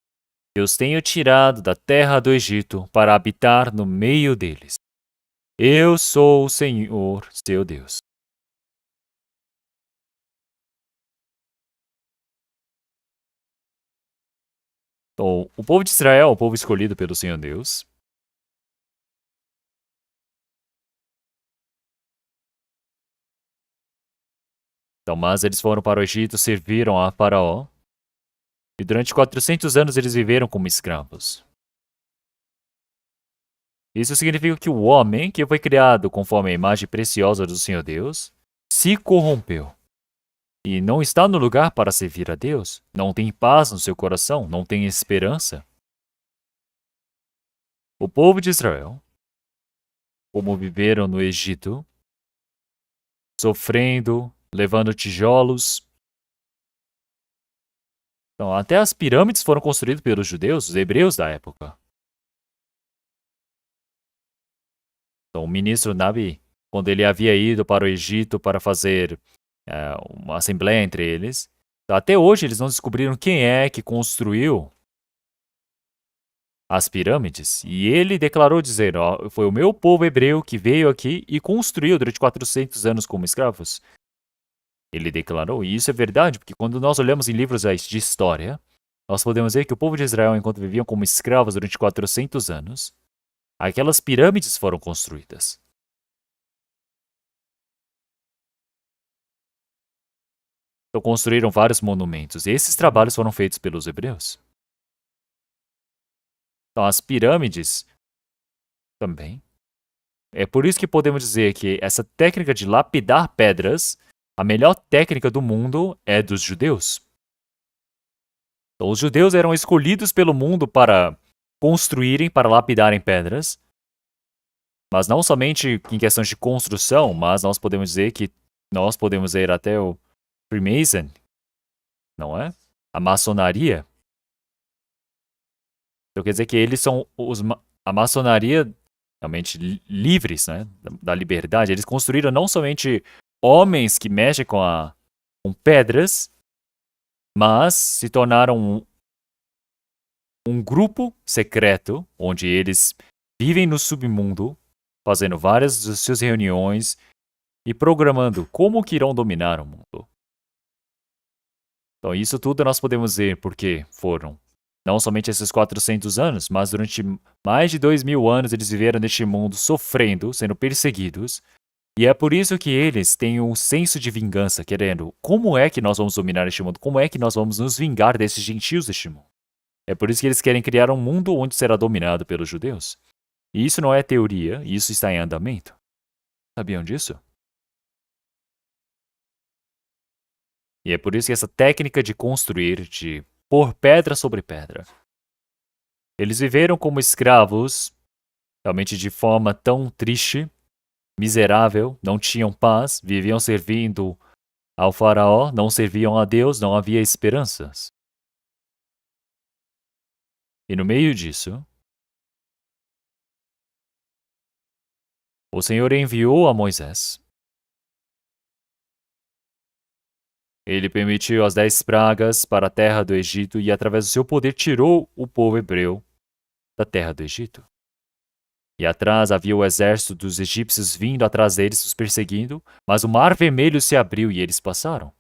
que os tenho tirado da terra do Egito para habitar no meio deles. Eu sou o Senhor seu Deus. Então, o povo de Israel é o povo escolhido pelo Senhor Deus. Então, mas eles foram para o Egito, serviram a Faraó. E durante 400 anos eles viveram como escravos. Isso significa que o homem, que foi criado conforme a imagem preciosa do Senhor Deus, se corrompeu. E não está no lugar para servir a Deus. Não tem paz no seu coração, não tem esperança. O povo de Israel, como viveram no Egito, sofrendo, levando tijolos, Então, até as pirâmides foram construídas pelos judeus, os hebreus da época. Então, o ministro Nabi, quando ele havia ido para o Egito para fazer uma assembleia entre eles, até hoje eles não descobriram quem é que construiu as pirâmides. E ele declarou dizendo, ó, foi o meu povo hebreu que veio aqui e construiu durante 400 anos como escravos. Ele declarou, e isso é verdade, porque quando nós olhamos em livros de história, nós podemos ver que o povo de Israel, enquanto viviam como escravos durante 400 anos, aquelas pirâmides foram construídas. Então construíram vários monumentos, e esses trabalhos foram feitos pelos hebreus. Então as pirâmides também. É por isso que podemos dizer que essa técnica de lapidar pedras, a melhor técnica do mundo é dos judeus. Então, os judeus eram escolhidos pelo mundo para construírem, para lapidarem pedras. Mas não somente em questões de construção, mas nós podemos dizer que nós podemos ir até o Freemason, não é? A maçonaria. Então quer dizer que eles são a maçonaria realmente livres, né? Da liberdade. Eles construíram não somente homens que mexem com pedras, mas se tornaram um grupo secreto, onde eles vivem no submundo, fazendo várias das suas reuniões e programando como que irão dominar o mundo. Então isso tudo nós podemos ver porque foram não somente esses 400 anos, mas durante mais de 2000 anos eles viveram neste mundo sofrendo, sendo perseguidos. E é por isso que eles têm um senso de vingança, querendo como é que nós vamos dominar este mundo? Como é que nós vamos nos vingar desses gentios deste mundo? É por isso que eles querem criar um mundo onde será dominado pelos judeus. E isso não é teoria, isso está em andamento. Sabiam disso? E é por isso que essa técnica de construir, de pôr pedra sobre pedra. Eles viveram como escravos, realmente de forma tão triste, miserável, não tinham paz, viviam servindo ao faraó, não serviam a Deus, não havia esperanças. E no meio disso, o Senhor enviou a Moisés. Ele permitiu as 10 pragas para a terra do Egito e, através do seu poder, tirou o povo hebreu da terra do Egito. E atrás havia o exército dos egípcios vindo atrás deles, os perseguindo, mas o mar vermelho se abriu e eles passaram.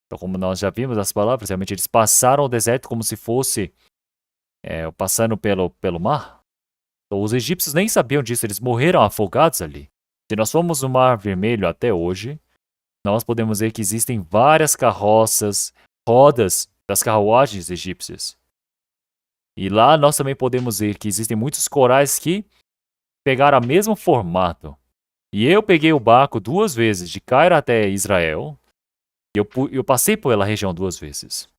Então, como nós já vimos as palavras, realmente eles passaram o deserto como se fosse passando pelo mar. Então, os egípcios nem sabiam disso, eles morreram afogados ali. Se nós formos no mar vermelho até hoje, nós podemos ver que existem várias carroças, rodas das carruagens egípcias. E lá nós também podemos ver que existem muitos corais que pegaram o mesmo formato. E eu peguei o barco 2 vezes, de Cairo até Israel. E eu passei pela região 2 vezes.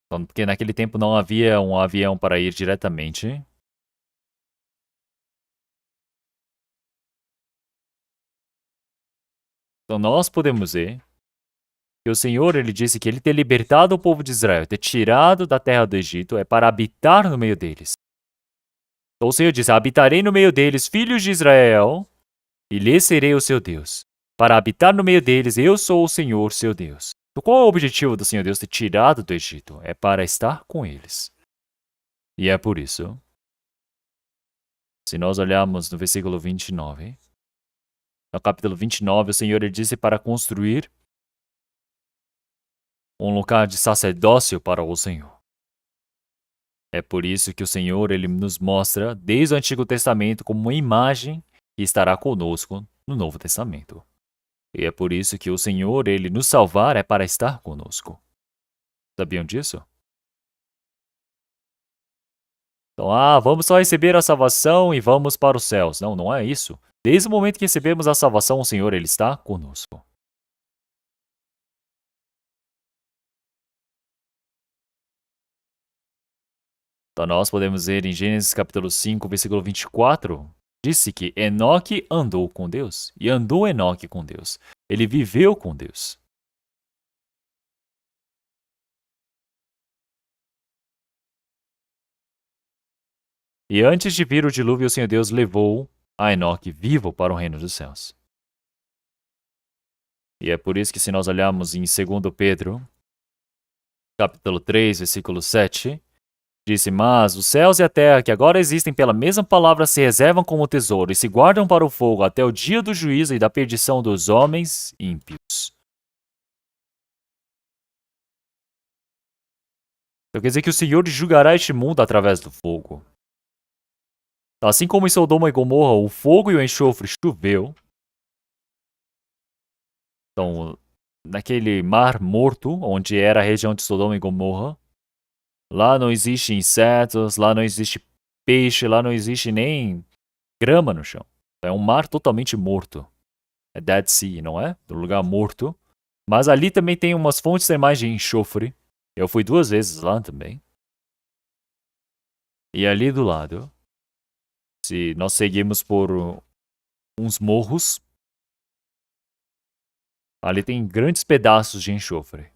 Então, porque naquele tempo não havia um avião para ir diretamente. Então nós podemos ver que o Senhor, ele disse que ele ter libertado o povo de Israel, ter tirado da terra do Egito, é para habitar no meio deles. Então o Senhor diz, habitarei no meio deles, filhos de Israel, e lhes serei o seu Deus. Para habitar no meio deles, eu sou o Senhor, seu Deus. Então qual é o objetivo do Senhor Deus ter tirado do Egito? É para estar com eles. E é por isso, se nós olharmos no versículo 29, no capítulo 29, o Senhor ele disse para construir um lugar de sacerdócio para o Senhor. É por isso que o Senhor ele nos mostra desde o Antigo Testamento como uma imagem que estará conosco no Novo Testamento. E é por isso que o Senhor ele nos salvar é para estar conosco. Sabiam disso? Então, vamos só receber a salvação e vamos para os céus. Não, não é isso. Desde o momento que recebemos a salvação, o Senhor ele está conosco. Então nós podemos ver em Gênesis capítulo 5, versículo 24, disse que Enoque andou com Deus. E andou Enoque com Deus. Ele viveu com Deus. E antes de vir o dilúvio, o Senhor Deus levou a Enoque vivo para o reino dos céus. E é por isso que se nós olharmos em 2 Pedro, capítulo 3, versículo 7, disse, mas os céus e a terra que agora existem pela mesma palavra se reservam como tesouro e se guardam para o fogo até o dia do juízo e da perdição dos homens ímpios. Então quer dizer que o Senhor julgará este mundo através do fogo. Assim como em Sodoma e Gomorra o fogo e o enxofre choveu, então naquele mar morto, onde era a região de Sodoma e Gomorra, lá não existe insetos, lá não existe peixe, lá não existe nem grama no chão. É um mar totalmente morto. É Dead Sea, não é? Um lugar morto. Mas ali também tem umas fontes termais de enxofre. Eu fui 2 vezes lá também. E ali do lado, se nós seguimos por uns morros, ali tem grandes pedaços de enxofre.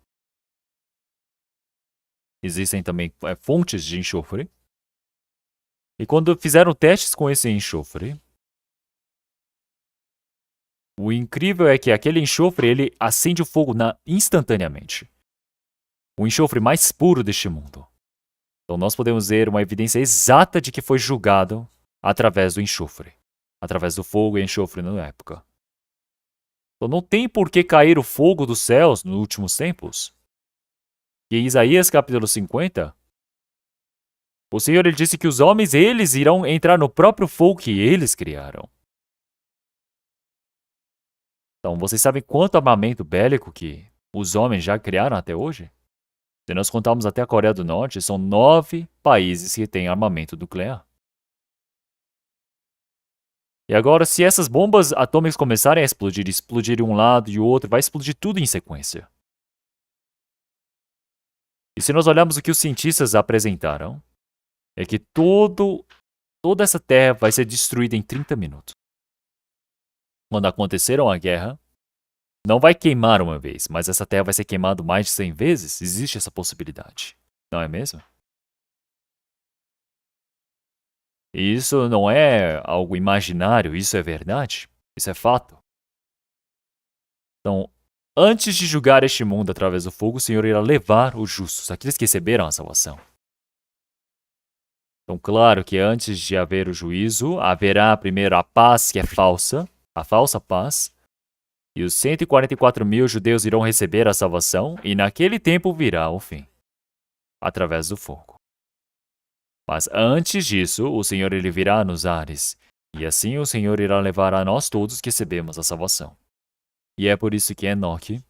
Existem também fontes de enxofre. E quando fizeram testes com esse enxofre, o incrível é que aquele enxofre, ele acende o fogo instantaneamente. O enxofre mais puro deste mundo. Então nós podemos ver uma evidência exata de que foi julgado através do enxofre. Através do fogo e enxofre na época. Então não tem por que cair o fogo dos céus nos últimos tempos. E em Isaías capítulo 50, o Senhor ele disse que os homens, eles irão entrar no próprio fogo que eles criaram. Então vocês sabem quanto armamento bélico que os homens já criaram até hoje? Se nós contarmos até a Coreia do Norte, são 9 países que têm armamento nuclear. E agora, se essas bombas atômicas começarem a explodir um lado e o outro, vai explodir tudo em sequência. E se nós olharmos o que os cientistas apresentaram, é que toda essa terra vai ser destruída em 30 minutos. Quando aconteceram a guerra, não vai queimar uma vez, mas essa terra vai ser queimada mais de 100 vezes? Existe essa possibilidade, não é mesmo? E isso não é algo imaginário, isso é verdade, isso é fato. Então, antes de julgar este mundo através do fogo, o Senhor irá levar os justos, aqueles que receberam a salvação. Então, claro que antes de haver o juízo, haverá primeiro a paz que é falsa, a falsa paz, e os 144.000 judeus irão receber a salvação, e naquele tempo virá o fim, através do fogo. Mas antes disso, o Senhor ele virá nos ares, e assim o Senhor irá levar a nós todos que recebemos a salvação. E é por isso que Enoque,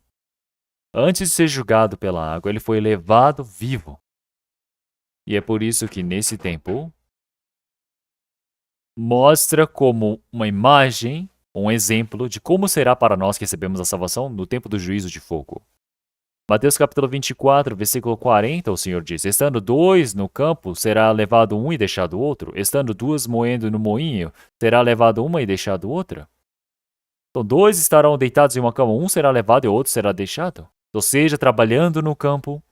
antes de ser julgado pela água, ele foi levado vivo. E é por isso que nesse tempo, mostra como uma imagem, um exemplo de como será para nós que recebemos a salvação no tempo do juízo de fogo. Mateus capítulo 24, versículo 40, o Senhor diz, estando 2 no campo, será levado um e deixado outro. Estando 2 moendo no moinho, será levado uma e deixado outra. Então 2 estarão deitados em uma cama, um será levado e o outro será deixado. Ou seja, trabalhando no campo,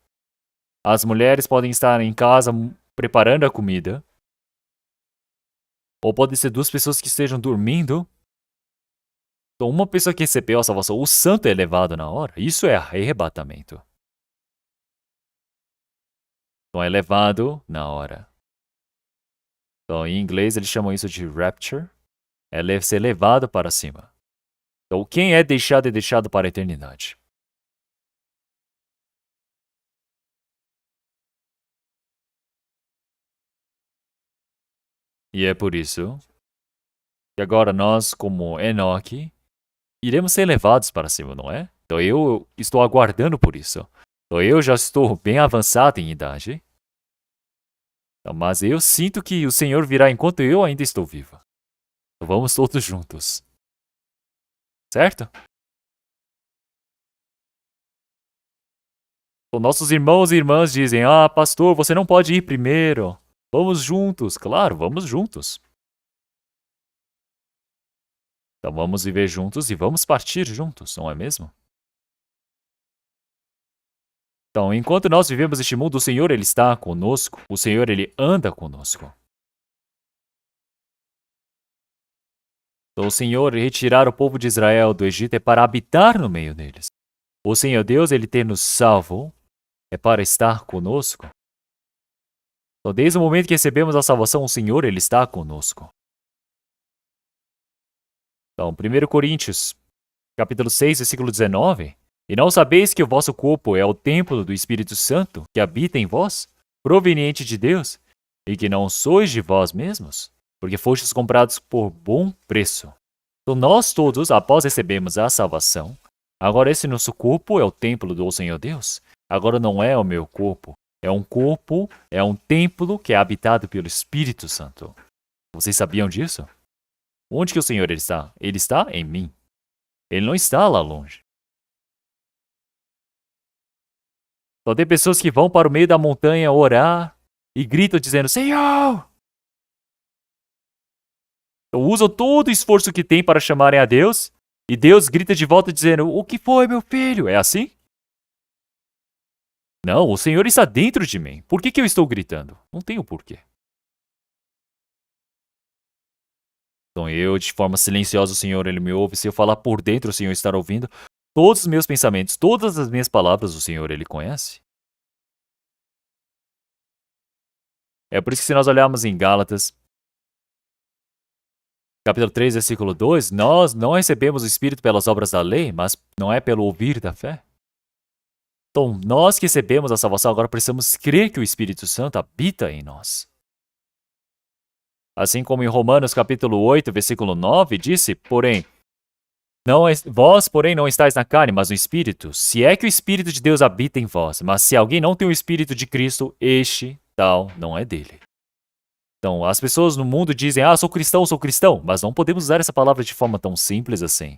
as mulheres podem estar em casa preparando a comida, ou pode ser 2 pessoas que estejam dormindo. Então, uma pessoa que recebeu a salvação, o santo é levado na hora. Isso é arrebatamento. Então, é levado na hora. Então, em inglês, eles chamam isso de rapture. É ser levado para cima. Então, quem é deixado para a eternidade. E é por isso que agora nós, como Enoque, iremos ser levados para cima, não é? Então eu estou aguardando por isso. Então eu já estou bem avançado em idade. Então, mas eu sinto que o Senhor virá enquanto eu ainda estou vivo. Então vamos todos juntos. Certo? Então, nossos irmãos e irmãs dizem, pastor, você não pode ir primeiro. Vamos juntos. Claro, vamos juntos. Então vamos viver juntos e vamos partir juntos, não é mesmo? Então, enquanto nós vivemos este mundo, o Senhor ele está conosco, o Senhor ele anda conosco. Então, o Senhor retirar o povo de Israel do Egito é para habitar no meio deles. O Senhor Deus, Ele ter nos salvo é para estar conosco. Então, desde o momento que recebemos a salvação, o Senhor, Ele está conosco. Então, 1 Coríntios, capítulo 6, versículo 19. E não sabeis que o vosso corpo é o templo do Espírito Santo, que habita em vós, proveniente de Deus, e que não sois de vós mesmos, porque fostes comprados por bom preço. Então, nós todos, após recebermos a salvação, agora esse nosso corpo é o templo do Senhor Deus. Agora não é o meu corpo, é um templo que é habitado pelo Espírito Santo. Vocês sabiam disso? Onde que o Senhor ele está? Ele está em mim. Ele não está lá longe. Então tem pessoas que vão para o meio da montanha orar e gritam dizendo, Senhor! Então, usam todo o esforço que tem para chamarem a Deus e Deus grita de volta dizendo, o que foi, meu filho? É assim? Não, o Senhor está dentro de mim. Por que eu estou gritando? Não tenho porquê. Então eu, de forma silenciosa, o Senhor, Ele me ouve. Se eu falar por dentro, o Senhor está ouvindo. Todos os meus pensamentos, todas as minhas palavras, o Senhor, Ele conhece. É por isso que se nós olharmos em Gálatas, capítulo 3, versículo 2, nós não recebemos o Espírito pelas obras da lei, mas não é pelo ouvir da fé. Então, nós que recebemos a salvação, agora precisamos crer que o Espírito Santo habita em nós. Assim como em Romanos capítulo 8, versículo 9, disse, porém, vós, porém, não estáis na carne, mas no Espírito, se é que o Espírito de Deus habita em vós. Mas se alguém não tem o Espírito de Cristo, este tal não é dele. Então, as pessoas no mundo dizem, sou cristão, mas não podemos usar essa palavra de forma tão simples assim.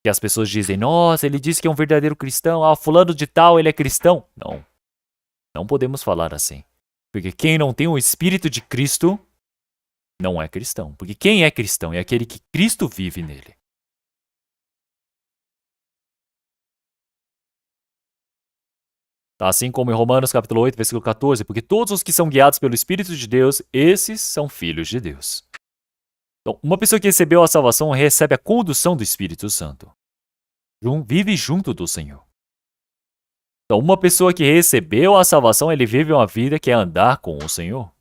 Que as pessoas dizem, nossa, ele disse que é um verdadeiro cristão, fulano de tal, ele é cristão. Não podemos falar assim. Porque quem não tem o Espírito de Cristo não é cristão. Porque quem é cristão é aquele que Cristo vive nele. Assim como em Romanos capítulo 8, versículo 14, porque todos os que são guiados pelo Espírito de Deus, esses são filhos de Deus. Então, uma pessoa que recebeu a salvação recebe a condução do Espírito Santo. Vive junto do Senhor. Então, uma pessoa que recebeu a salvação, ele vive uma vida que é andar com o Senhor.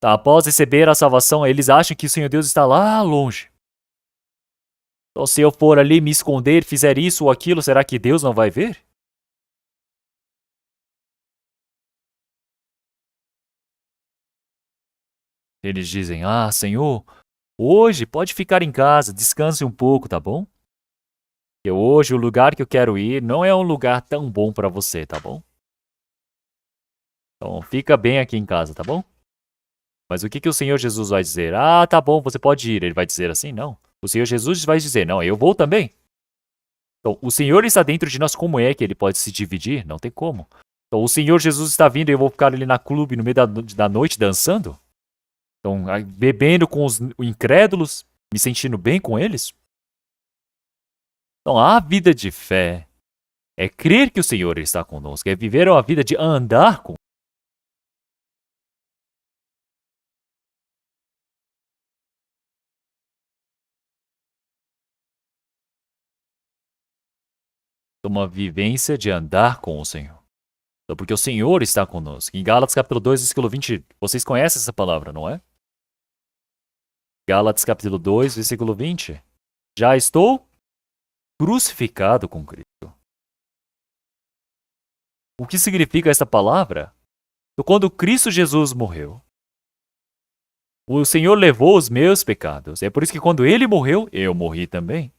Tá, após receber a salvação, eles acham que o Senhor Deus está lá longe. Então, se eu for ali me esconder, fizer isso ou aquilo, será que Deus não vai ver? Eles dizem, Senhor, hoje pode ficar em casa, descanse um pouco, tá bom? Porque hoje o lugar que eu quero ir não é um lugar tão bom para você, tá bom? Então, fica bem aqui em casa, tá bom? Mas o que o Senhor Jesus vai dizer? Tá bom, você pode ir. Ele vai dizer assim? Não. O Senhor Jesus vai dizer, não, eu vou também. Então, o Senhor está dentro de nós, como é que ele pode se dividir? Não tem como. Então, o Senhor Jesus está vindo e eu vou ficar ali na clube no meio da noite dançando? Então, bebendo com os incrédulos, me sentindo bem com eles? Então, a vida de fé é crer que o Senhor está conosco, é viver uma vida de andar com. Uma vivência de andar com o Senhor. Então, porque o Senhor está conosco. Em Gálatas capítulo 2, versículo 20, vocês conhecem essa palavra, não é? Gálatas capítulo 2, versículo 20. Já estou crucificado com Cristo. O que significa essa palavra? Então, quando Cristo Jesus morreu, o Senhor levou os meus pecados. É por isso que quando Ele morreu, eu morri também.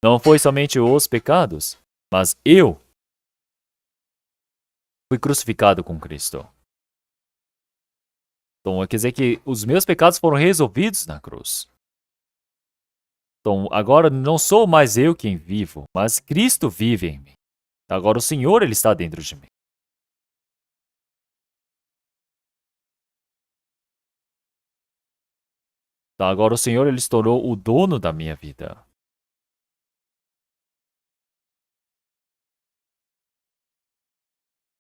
Não foi somente os pecados, mas eu fui crucificado com Cristo. Então, quer dizer que os meus pecados foram resolvidos na cruz. Então, agora não sou mais eu quem vivo, mas Cristo vive em mim. Agora o Senhor, Ele está dentro de mim. Então, agora o Senhor, Ele se tornou o dono da minha vida.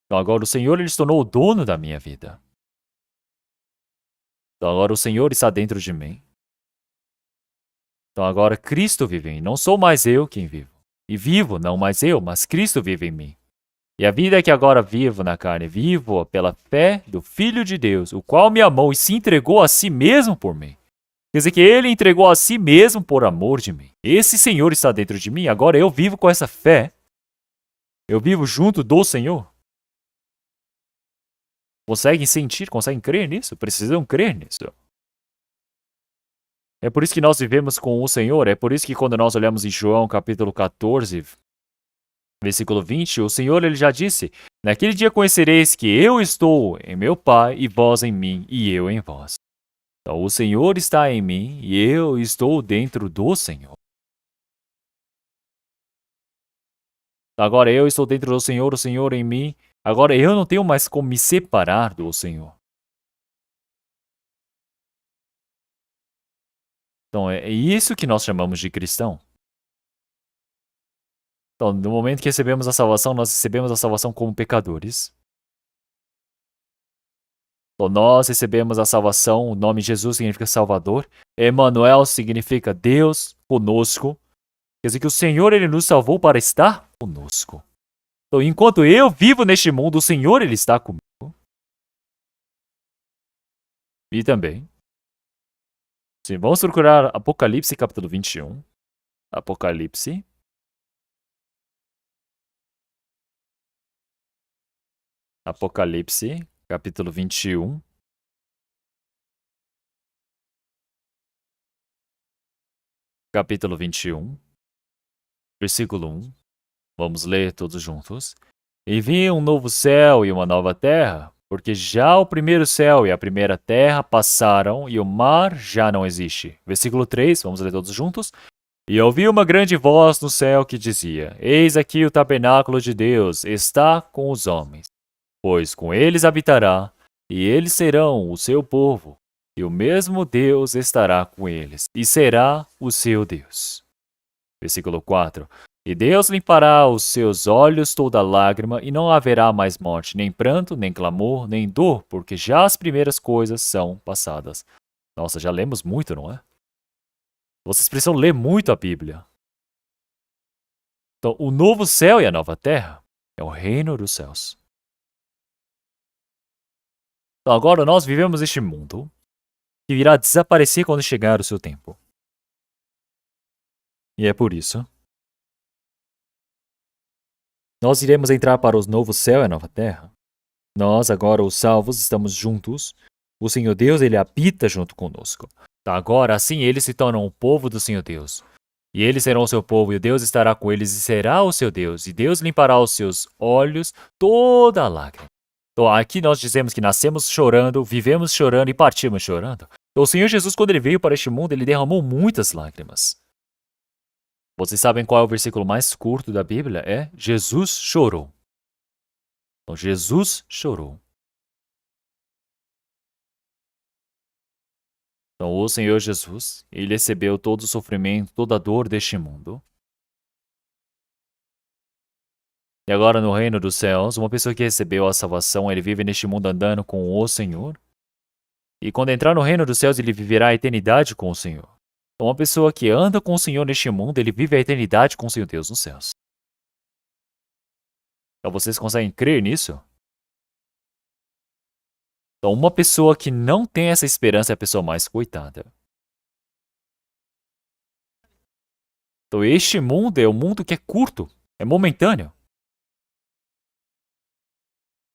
Então, agora o Senhor, Ele se tornou o dono da minha vida. Então, agora o Senhor está dentro de mim. Então agora Cristo vive em mim. Não sou mais eu quem vivo. E vivo, não mais eu, mas Cristo vive em mim. E a vida que agora vivo na carne, vivo pela fé do Filho de Deus, o qual me amou e se entregou a si mesmo por mim. Quer dizer que ele entregou a si mesmo por amor de mim. Esse Senhor está dentro de mim, agora eu vivo com essa fé. Eu vivo junto do Senhor. Conseguem sentir, conseguem crer nisso? Precisam crer nisso. É por isso que nós vivemos com o Senhor. É por isso que quando nós olhamos em João capítulo 14, versículo 20, o Senhor ele já disse: naquele dia conhecereis que eu estou em meu Pai e vós em mim e eu em vós. Então o Senhor está em mim e eu estou dentro do Senhor. Agora eu estou dentro do Senhor, o Senhor em mim. Agora eu não tenho mais como me separar do Senhor. Então é isso que nós chamamos de cristão. Então, no momento que recebemos a salvação, nós recebemos a salvação como pecadores. Então, nós recebemos a salvação, o nome Jesus significa Salvador. Emmanuel significa Deus conosco. Quer dizer que o Senhor ele nos salvou para estar conosco. Então, enquanto eu vivo neste mundo, o Senhor ele está comigo. E também, sim, vamos procurar Apocalipse capítulo 21. Apocalipse. Apocalipse, capítulo 21. Capítulo 21, versículo 1. Vamos ler todos juntos. E vi um novo céu e uma nova terra, porque já o primeiro céu e a primeira terra passaram e o mar já não existe. Versículo 3, vamos ler todos juntos. E ouvi uma grande voz no céu que dizia: Eis aqui o tabernáculo de Deus está com os homens, pois com eles habitará, e eles serão o seu povo, e o mesmo Deus estará com eles, e será o seu Deus. Versículo 4. E Deus limpará os seus olhos toda lágrima, e não haverá mais morte, nem pranto, nem clamor, nem dor, porque já as primeiras coisas são passadas. Nossa, já lemos muito, não é? Vocês precisam ler muito a Bíblia. Então, o novo céu e a nova terra é o reino dos céus. Então, agora nós vivemos este mundo que irá desaparecer quando chegar o seu tempo. E é por isso nós iremos entrar para o novo céu e a nova terra. Nós, agora os salvos, estamos juntos. O Senhor Deus, ele habita junto conosco. Agora, assim, eles se tornam o povo do Senhor Deus. E eles serão o seu povo, e Deus estará com eles e será o seu Deus. E Deus limpará os seus olhos toda a lágrima. Então, aqui nós dizemos que nascemos chorando, vivemos chorando e partimos chorando. Então, o Senhor Jesus, quando ele veio para este mundo, ele derramou muitas lágrimas. Vocês sabem qual é o versículo mais curto da Bíblia? É Jesus chorou. Então, Jesus chorou. Então, o Senhor Jesus, ele recebeu todo o sofrimento, toda a dor deste mundo. E agora, no reino dos céus, uma pessoa que recebeu a salvação, ele vive neste mundo andando com o Senhor. E quando entrar no reino dos céus, ele viverá a eternidade com o Senhor. Então, uma pessoa que anda com o Senhor neste mundo, ele vive a eternidade com o Senhor Deus nos céus. Então, vocês conseguem crer nisso? Então, uma pessoa que não tem essa esperança é a pessoa mais coitada. Então, este mundo é um mundo que é curto, é momentâneo.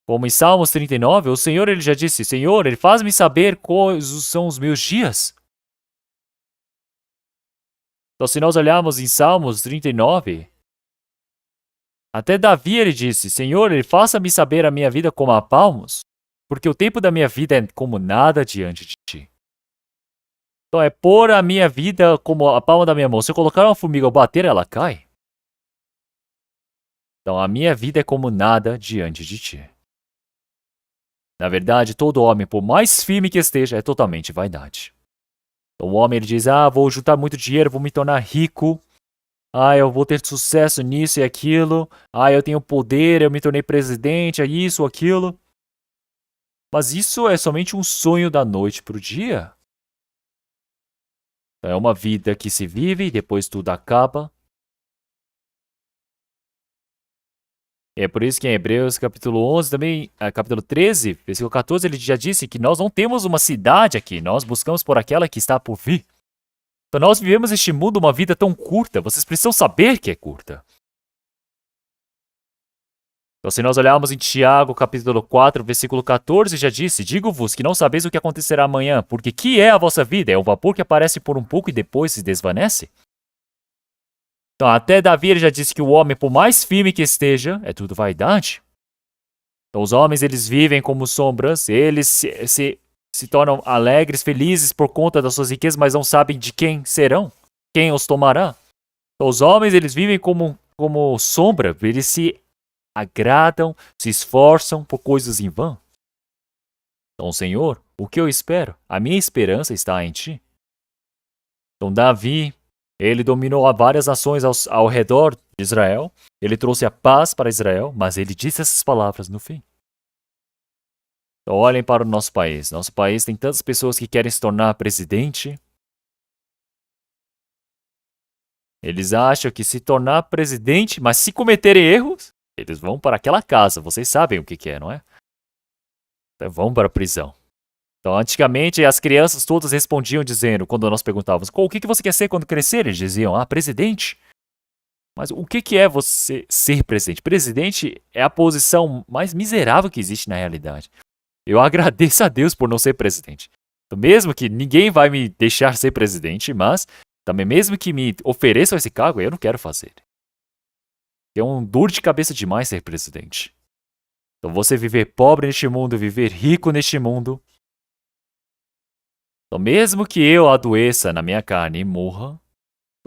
Como em Salmos 39, o Senhor ele já disse: Senhor, ele faz-me saber quais são os meus dias. Então, se nós olharmos em Salmos 39, até Davi ele disse: Senhor, ele faça-me saber a minha vida como a palmos, porque o tempo da minha vida é como nada diante de ti. Então, é pôr a minha vida como a palma da minha mão. Se eu colocar uma formiga ou bater, ela cai. Então, a minha vida é como nada diante de ti. Na verdade, todo homem, por mais firme que esteja, é totalmente vaidade. Então, o homem ele diz: vou juntar muito dinheiro, vou me tornar rico. Eu vou ter sucesso nisso e aquilo. Eu tenho poder, eu me tornei presidente, isso, aquilo. Mas isso é somente um sonho da noite para o dia. É uma vida que se vive e depois tudo acaba. É por isso que em Hebreus capítulo 11 também, capítulo 13, versículo 14, ele já disse que nós não temos uma cidade aqui, nós buscamos por aquela que está por vir. Então nós vivemos este mundo uma vida tão curta, vocês precisam saber que é curta. Então se nós olharmos em Tiago capítulo 4, versículo 14, já disse, digo-vos que não sabeis o que acontecerá amanhã, porque que é a vossa vida? É um vapor que aparece por um pouco e depois se desvanece? Então, até Davi ele já disse que o homem, por mais firme que esteja, é tudo vaidade. Então, os homens, eles vivem como sombras, eles se tornam alegres, felizes por conta das suas riquezas, mas não sabem de quem serão, quem os tomará. Então, os homens, eles vivem como sombra, eles se agradam, se esforçam por coisas em vão. Então, Senhor, o que eu espero? A minha esperança está em Ti. Então, Davi, ele dominou várias nações ao redor de Israel. Ele trouxe a paz para Israel, mas ele disse essas palavras no fim. Então, olhem para o nosso país. Nosso país tem tantas pessoas que querem se tornar presidente. Eles acham que se tornar presidente, mas se cometerem erros, eles vão para aquela casa. Vocês sabem o que é, não é? Então, vão para a prisão. Então, antigamente, as crianças todas respondiam dizendo, quando nós perguntávamos, o que você quer ser quando crescer? Eles diziam, presidente. Mas o que é você ser presidente? Presidente é a posição mais miserável que existe na realidade. Eu agradeço a Deus por não ser presidente. Então, mesmo que ninguém vai me deixar ser presidente, mas também mesmo que me ofereçam esse cargo, eu não quero fazer. É um dor de cabeça demais ser presidente. Então, você viver pobre neste mundo, viver rico neste mundo. Então, mesmo que eu adoeça na minha carne e morra,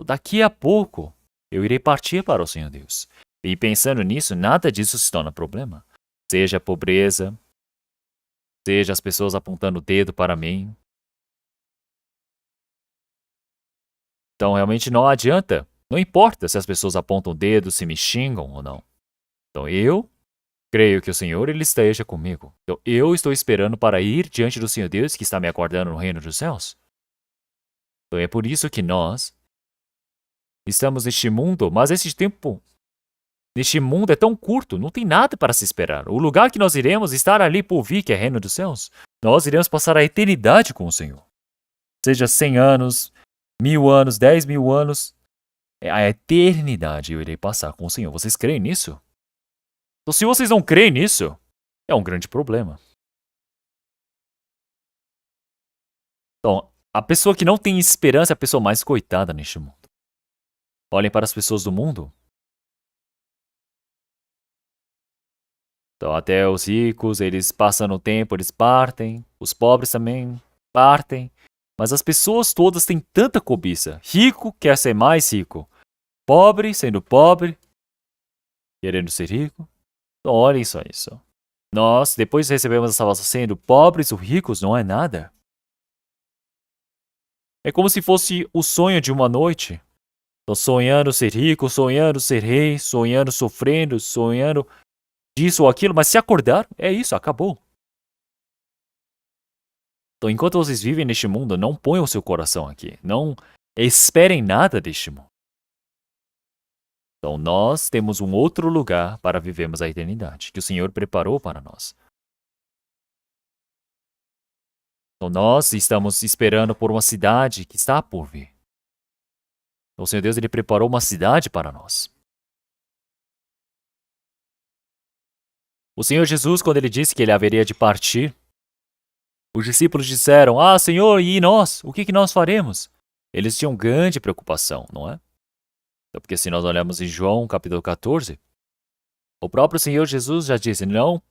daqui a pouco eu irei partir para o Senhor Deus. E pensando nisso, nada disso se torna problema. Seja a pobreza, seja as pessoas apontando o dedo para mim. Então, realmente não adianta. Não importa se as pessoas apontam o dedo, se me xingam ou não. Então, eu creio que o Senhor ele esteja comigo. Então, eu estou esperando para ir diante do Senhor Deus que está me aguardando no reino dos céus. Então, é por isso que nós estamos neste mundo, mas esse tempo neste mundo é tão curto, não tem nada para se esperar. O lugar que nós iremos estar ali por vir, que é o reino dos céus, nós iremos passar a eternidade com o Senhor. Seja 100 anos, 1000 anos, 10.000 anos, a eternidade eu irei passar com o Senhor. Vocês creem nisso? Então, se vocês não creem nisso, é um grande problema. Então, a pessoa que não tem esperança é a pessoa mais coitada neste mundo. Olhem para as pessoas do mundo. Então, até os ricos, eles passam o tempo, eles partem. Os pobres também partem. Mas as pessoas todas têm tanta cobiça. Rico quer ser mais rico. Pobre sendo pobre, querendo ser rico. Então, olhem só isso. Nós, depois recebemos a salvação sendo pobres ou ricos, não é nada. É como se fosse o sonho de uma noite. Tô sonhando ser rico, sonhando ser rei, sonhando sofrendo, sonhando disso ou aquilo, mas se acordar, é isso, acabou. Então, enquanto vocês vivem neste mundo, não ponham seu coração aqui. Não esperem nada deste mundo. Então, nós temos um outro lugar para vivermos a eternidade, que o Senhor preparou para nós. Então, nós estamos esperando por uma cidade que está por vir. O Senhor Deus, Ele preparou uma cidade para nós. O Senhor Jesus, quando Ele disse que Ele haveria de partir, os discípulos disseram, Senhor, e nós? O que nós faremos? Eles tinham grande preocupação, não é? Porque se nós olharmos em João, capítulo 14, o próprio Senhor Jesus já disse, não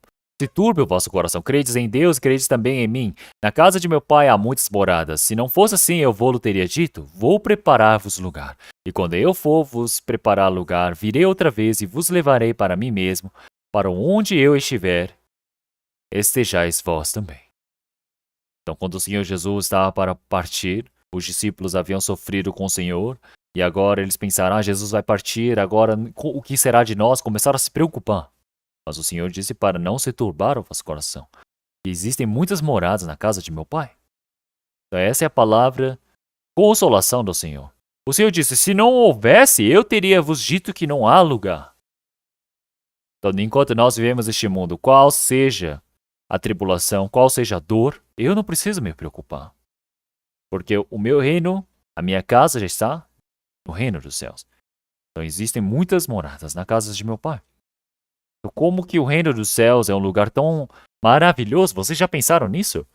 se turbe o vosso coração, credes em Deus, credes também em mim. Na casa de meu pai há muitas moradas. Se não fosse assim, eu vou-lhe teria dito, vou preparar-vos lugar. E quando eu for vos preparar lugar, virei outra vez e vos levarei para mim mesmo, para onde eu estiver, estejais vós também. Então, quando o Senhor Jesus estava para partir, os discípulos haviam sofrido com o Senhor, e agora eles pensaram, Jesus vai partir, agora o que será de nós? Começaram a se preocupar. Mas o Senhor disse para não se turbar o vosso coração, que existem muitas moradas na casa de meu pai. Então essa é a palavra consolação do Senhor. O Senhor disse, se não houvesse, eu teria vos dito que não há lugar. Então, enquanto nós vivemos este mundo, qual seja a tribulação, qual seja a dor, eu não preciso me preocupar. Porque o meu reino, a minha casa já está no reino dos céus. Então, existem muitas moradas na casa de meu pai. Então, como que o reino dos céus é um lugar tão maravilhoso? Vocês já pensaram nisso?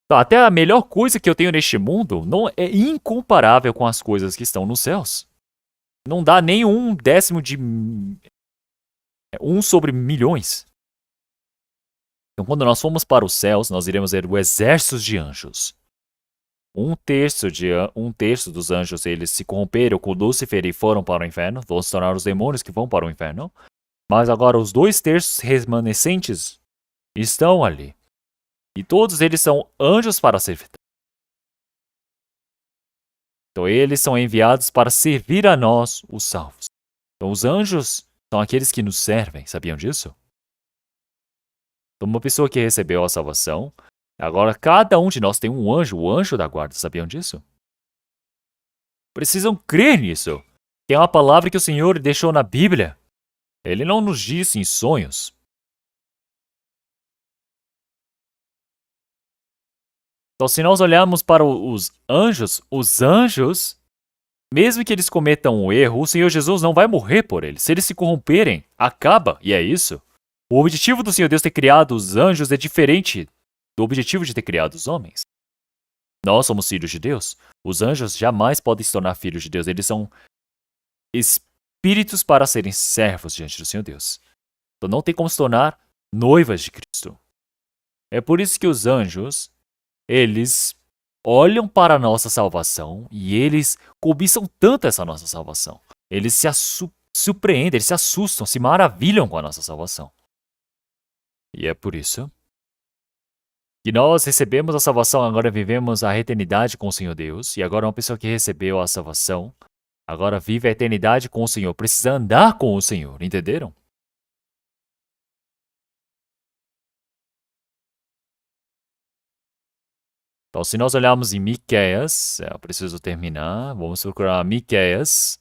Então, até a melhor coisa que eu tenho neste mundo não é incomparável com as coisas que estão nos céus. Não dá nem 1/10 de 1 sobre milhões. Então, quando nós formos para os céus, nós iremos ver o exército de anjos. Um terço dos anjos, eles se corromperam com Lúcifer e foram para o inferno. Vão se tornar os demônios que vão para o inferno. Mas agora os 2/3 remanescentes estão ali. E todos eles são anjos para servir. Então eles são enviados para servir a nós, os salvos. Então os anjos são aqueles que nos servem. Sabiam disso? Então uma pessoa que recebeu a salvação, agora cada um de nós tem um anjo, o anjo da guarda. Sabiam disso? Precisam crer nisso. Que é uma palavra que o Senhor deixou na Bíblia. Ele não nos disse em sonhos. Então, se nós olharmos para os anjos, mesmo que eles cometam um erro, o Senhor Jesus não vai morrer por eles. Se eles se corromperem, acaba, e é isso. O objetivo do Senhor Deus ter criado os anjos é diferente do objetivo de ter criado os homens. Nós somos filhos de Deus. Os anjos jamais podem se tornar filhos de Deus. Eles são espíritos para serem servos diante do Senhor Deus. Então não tem como se tornar noivas de Cristo. É por isso que os anjos, eles olham para a nossa salvação e eles cobiçam tanto essa nossa salvação. Eles se surpreendem, eles se assustam, se maravilham com a nossa salvação. E é por isso que nós recebemos a salvação, agora vivemos a eternidade com o Senhor Deus. E agora uma pessoa que recebeu a salvação, agora vive a eternidade com o Senhor, precisa andar com o Senhor, entenderam? Então, se nós olharmos em Miqueias, eu preciso terminar, vamos procurar Miqueias.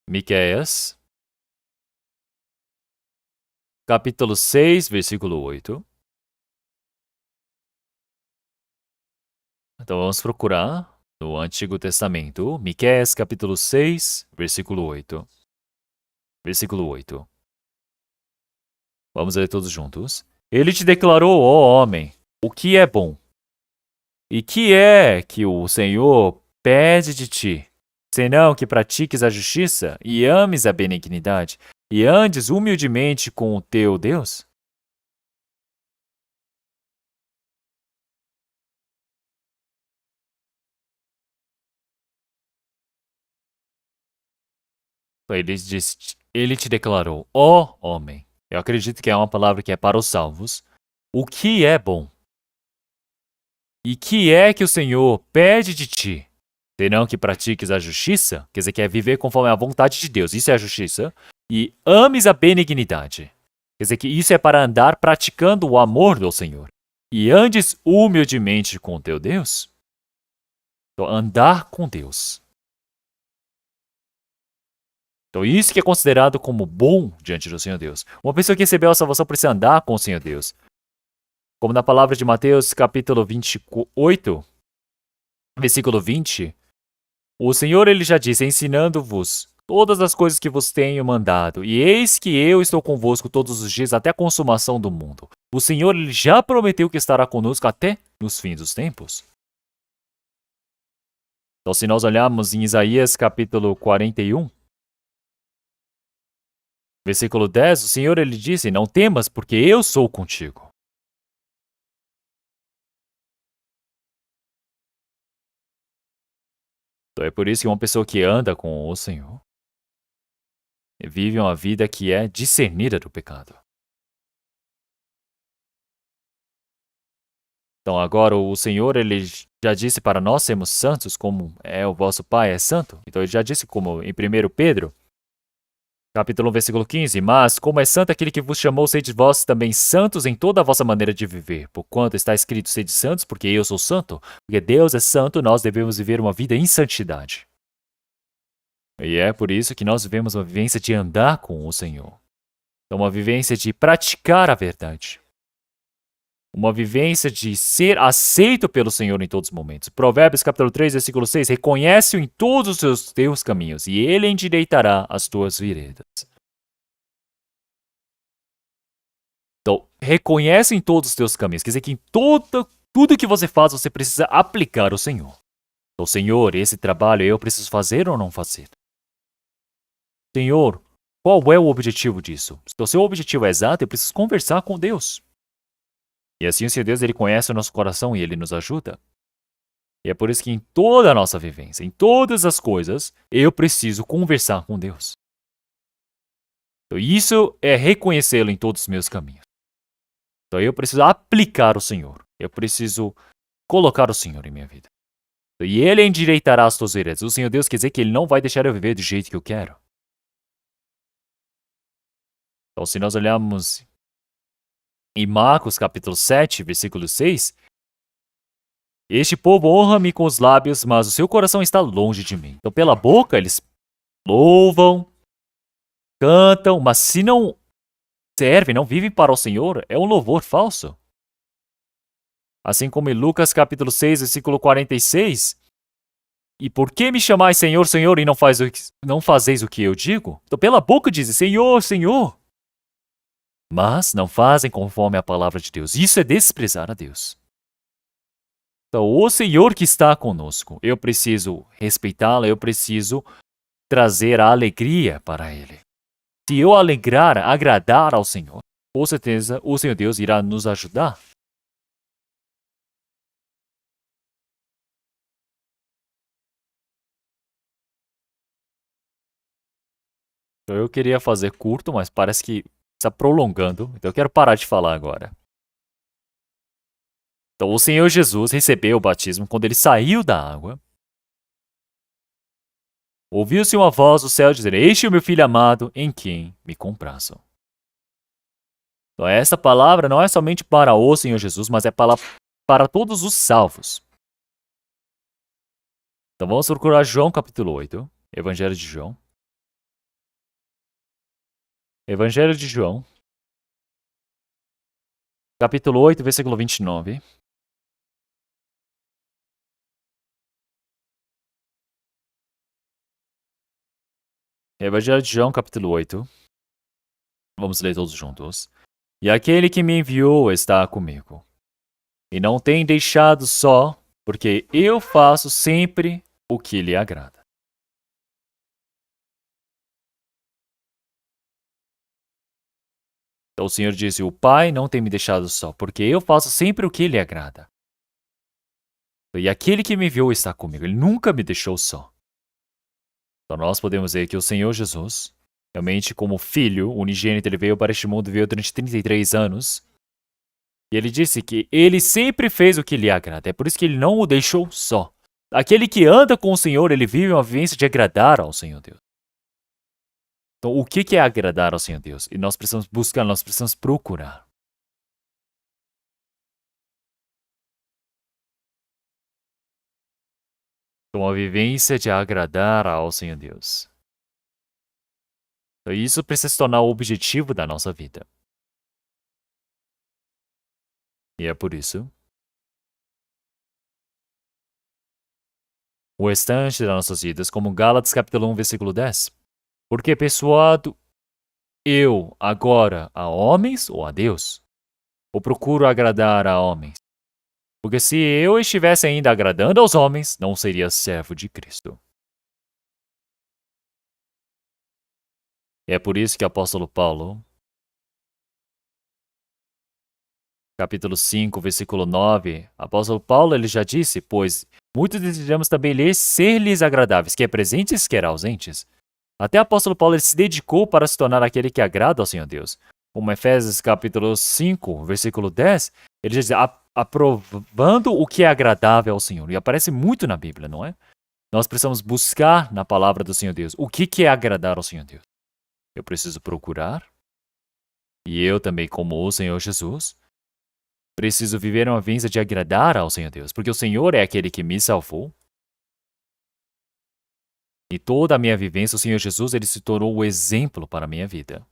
Miqueias, capítulo 6, versículo 8. Então, vamos procurar no Antigo Testamento, Miqueias, capítulo 6, versículo 8. Versículo 8. Vamos ler todos juntos. Ele te declarou, ó homem, o que é bom. E que é que o Senhor pede de ti, senão que pratiques a justiça e ames a benignidade e andes humildemente com o teu Deus? Então ele te declarou, ó homem. Eu acredito que é uma palavra que é para os salvos. O que é bom? E que é que o Senhor pede de ti? Senão que pratiques a justiça, quer dizer, que é viver conforme a vontade de Deus, isso é a justiça, e ames a benignidade, quer dizer que isso é para andar praticando o amor do Senhor, e andes humildemente com o teu Deus. Então, andar com Deus. Então, isso que é considerado como bom diante do Senhor Deus. Uma pessoa que recebeu a salvação precisa andar com o Senhor Deus. Como na palavra de Mateus, capítulo 28, versículo 20, o Senhor ele já disse, ensinando-vos todas as coisas que vos tenho mandado, e eis que eu estou convosco todos os dias até a consumação do mundo. O Senhor ele já prometeu que estará conosco até nos fins dos tempos. Então, se nós olharmos em Isaías capítulo 41, versículo 10, o Senhor ele disse, não temas, porque eu sou contigo. Então é por isso que uma pessoa que anda com o Senhor vive uma vida que é discernida do pecado. Então agora o Senhor ele já disse para nós sermos santos como é o vosso Pai é santo. Então ele já disse como em 1 Pedro, Capítulo 1, versículo 15. Mas, como é santo aquele que vos chamou, sede vós também santos em toda a vossa maneira de viver. Porquanto está escrito, sede santos, porque eu sou santo. Porque Deus é santo, nós devemos viver uma vida em santidade. E é por isso que nós vivemos uma vivência de andar com o Senhor. Então, uma vivência de praticar a verdade. Uma vivência de ser aceito pelo Senhor em todos os momentos. Provérbios capítulo 3, versículo 6. Reconhece-o em todos os teus caminhos, e ele endireitará as tuas veredas. Então, reconhece em todos os teus caminhos. Quer dizer que em tudo que você faz, você precisa aplicar o Senhor. Então, Senhor, esse trabalho eu preciso fazer ou não fazer? Senhor, qual é o objetivo disso? Se o seu objetivo é exato, eu preciso conversar com Deus. E assim o Senhor Deus, ele conhece o nosso coração e ele nos ajuda. E é por isso que em toda a nossa vivência, em todas as coisas, eu preciso conversar com Deus. Então isso é reconhecê-lo em todos os meus caminhos. Então eu preciso aplicar o Senhor. Eu preciso colocar o Senhor em minha vida. E ele endireitará as tuas veredas. O Senhor Deus quer dizer que ele não vai deixar eu viver do jeito que eu quero. Então se nós olharmos em Marcos capítulo 7, versículo 6, este povo honra-me com os lábios, mas o seu coração está longe de mim. Então pela boca eles louvam, cantam, mas se não servem, não vivem para o Senhor, é um louvor falso. Assim como em Lucas capítulo 6, versículo 46, e por que me chamais Senhor, Senhor, e não fazeis o que eu digo? Então pela boca dizem, Senhor, Senhor, mas não fazem conforme a palavra de Deus. Isso é desprezar a Deus. Então, o Senhor que está conosco, eu preciso respeitá-lo, eu preciso trazer a alegria para Ele. Se eu agradar ao Senhor, com certeza o Senhor Deus irá nos ajudar. Então, eu queria fazer curto, mas parece que está prolongando, então eu quero parar de falar agora. Então, o Senhor Jesus recebeu o batismo quando ele saiu da água. Ouviu-se uma voz do céu dizer, este é o meu filho amado, em quem me comprazo. Então, essa palavra não é somente para o Senhor Jesus, mas é para todos os salvos. Então, vamos procurar João capítulo 8, Evangelho de João. Evangelho de João, capítulo 8, versículo 29. Evangelho de João, capítulo 8. Vamos ler todos juntos. E aquele que me enviou está comigo. E não tem deixado só, porque eu faço sempre o que lhe agrada. Então o Senhor disse, o Pai não tem me deixado só, porque eu faço sempre o que lhe agrada. E aquele que me enviou está comigo, ele nunca me deixou só. Então nós podemos ver que o Senhor Jesus, realmente como filho unigênito, ele veio para este mundo, veio durante 33 anos. E ele disse que ele sempre fez o que lhe agrada, é por isso que ele não o deixou só. Aquele que anda com o Senhor, ele vive uma vivência de agradar ao Senhor Deus. Então, o que é agradar ao Senhor Deus? E nós precisamos buscar, nós precisamos procurar. Então, a vivência de agradar ao Senhor Deus. Então, isso precisa se tornar o objetivo da nossa vida. E é por isso o restante das nossas vidas, como Gálatas capítulo 1, versículo 10. Porque persuado eu agora a homens ou a Deus? Ou procuro agradar a homens? Porque se eu estivesse ainda agradando aos homens, não seria servo de Cristo. E é por isso que o apóstolo Paulo, capítulo 5, versículo 9, apóstolo Paulo ele já disse, pois muitos desejamos também ser-lhes agradáveis, quer presentes, quer ausentes. Até o apóstolo Paulo ele se dedicou para se tornar aquele que agrada ao Senhor Deus. Como Efésios capítulo 5, versículo 10, ele já diz, aprovando o que é agradável ao Senhor. E aparece muito na Bíblia, não é? Nós precisamos buscar na palavra do Senhor Deus o que é agradar ao Senhor Deus. Eu preciso procurar. E eu também, como o Senhor Jesus, preciso viver uma vida de agradar ao Senhor Deus, porque o Senhor é aquele que me salvou. E toda a minha vivência, o Senhor Jesus, ele se tornou o exemplo para a minha vida.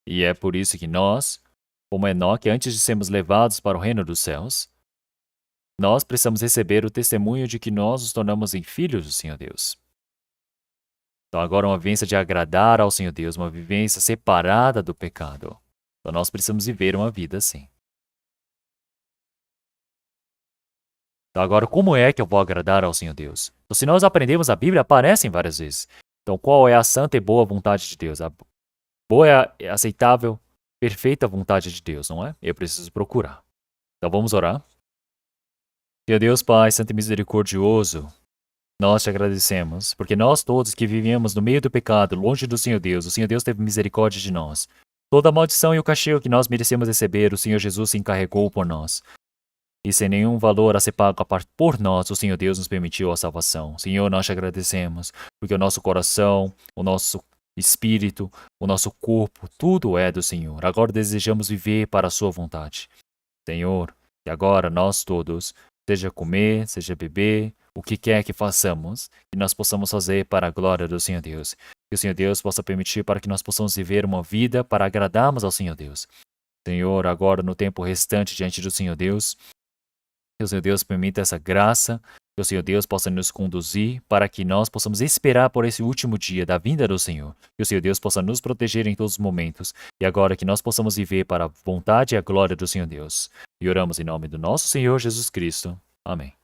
E é por isso que nós, como Enoque, antes de sermos levados para o reino dos céus, nós precisamos receber o testemunho de que nós nos tornamos em filhos do Senhor Deus. Então agora uma vivência de agradar ao Senhor Deus, uma vivência separada do pecado. Então nós precisamos viver uma vida assim. Então agora como é que eu vou agradar ao Senhor Deus? Então se nós aprendemos a Bíblia, aparecem várias vezes. Então qual é a santa e boa vontade de Deus? A boa, aceitável, perfeita vontade de Deus, não é? Eu preciso procurar. Então vamos orar. Senhor Deus Pai, santo e misericordioso, nós te agradecemos, porque nós todos que vivíamos no meio do pecado, longe do Senhor Deus, o Senhor Deus teve misericórdia de nós. Toda a maldição e o castigo que nós merecemos receber, o Senhor Jesus se encarregou por nós. E sem nenhum valor a ser pago por nós, o Senhor Deus nos permitiu a salvação. Senhor, nós te agradecemos, porque o nosso coração, o nosso espírito, o nosso corpo, tudo é do Senhor. Agora desejamos viver para a sua vontade. Senhor, e agora nós todos, seja comer, seja beber, o que quer que façamos, que nós possamos fazer para a glória do Senhor Deus. Que o Senhor Deus possa permitir para que nós possamos viver uma vida para agradarmos ao Senhor Deus. Senhor, agora no tempo restante diante do Senhor Deus, que o Senhor Deus permita essa graça, que o Senhor Deus possa nos conduzir para que nós possamos esperar por esse último dia da vinda do Senhor. Que o Senhor Deus possa nos proteger em todos os momentos. E agora que nós possamos viver para a vontade e a glória do Senhor Deus. E oramos em nome do nosso Senhor Jesus Cristo. Amém.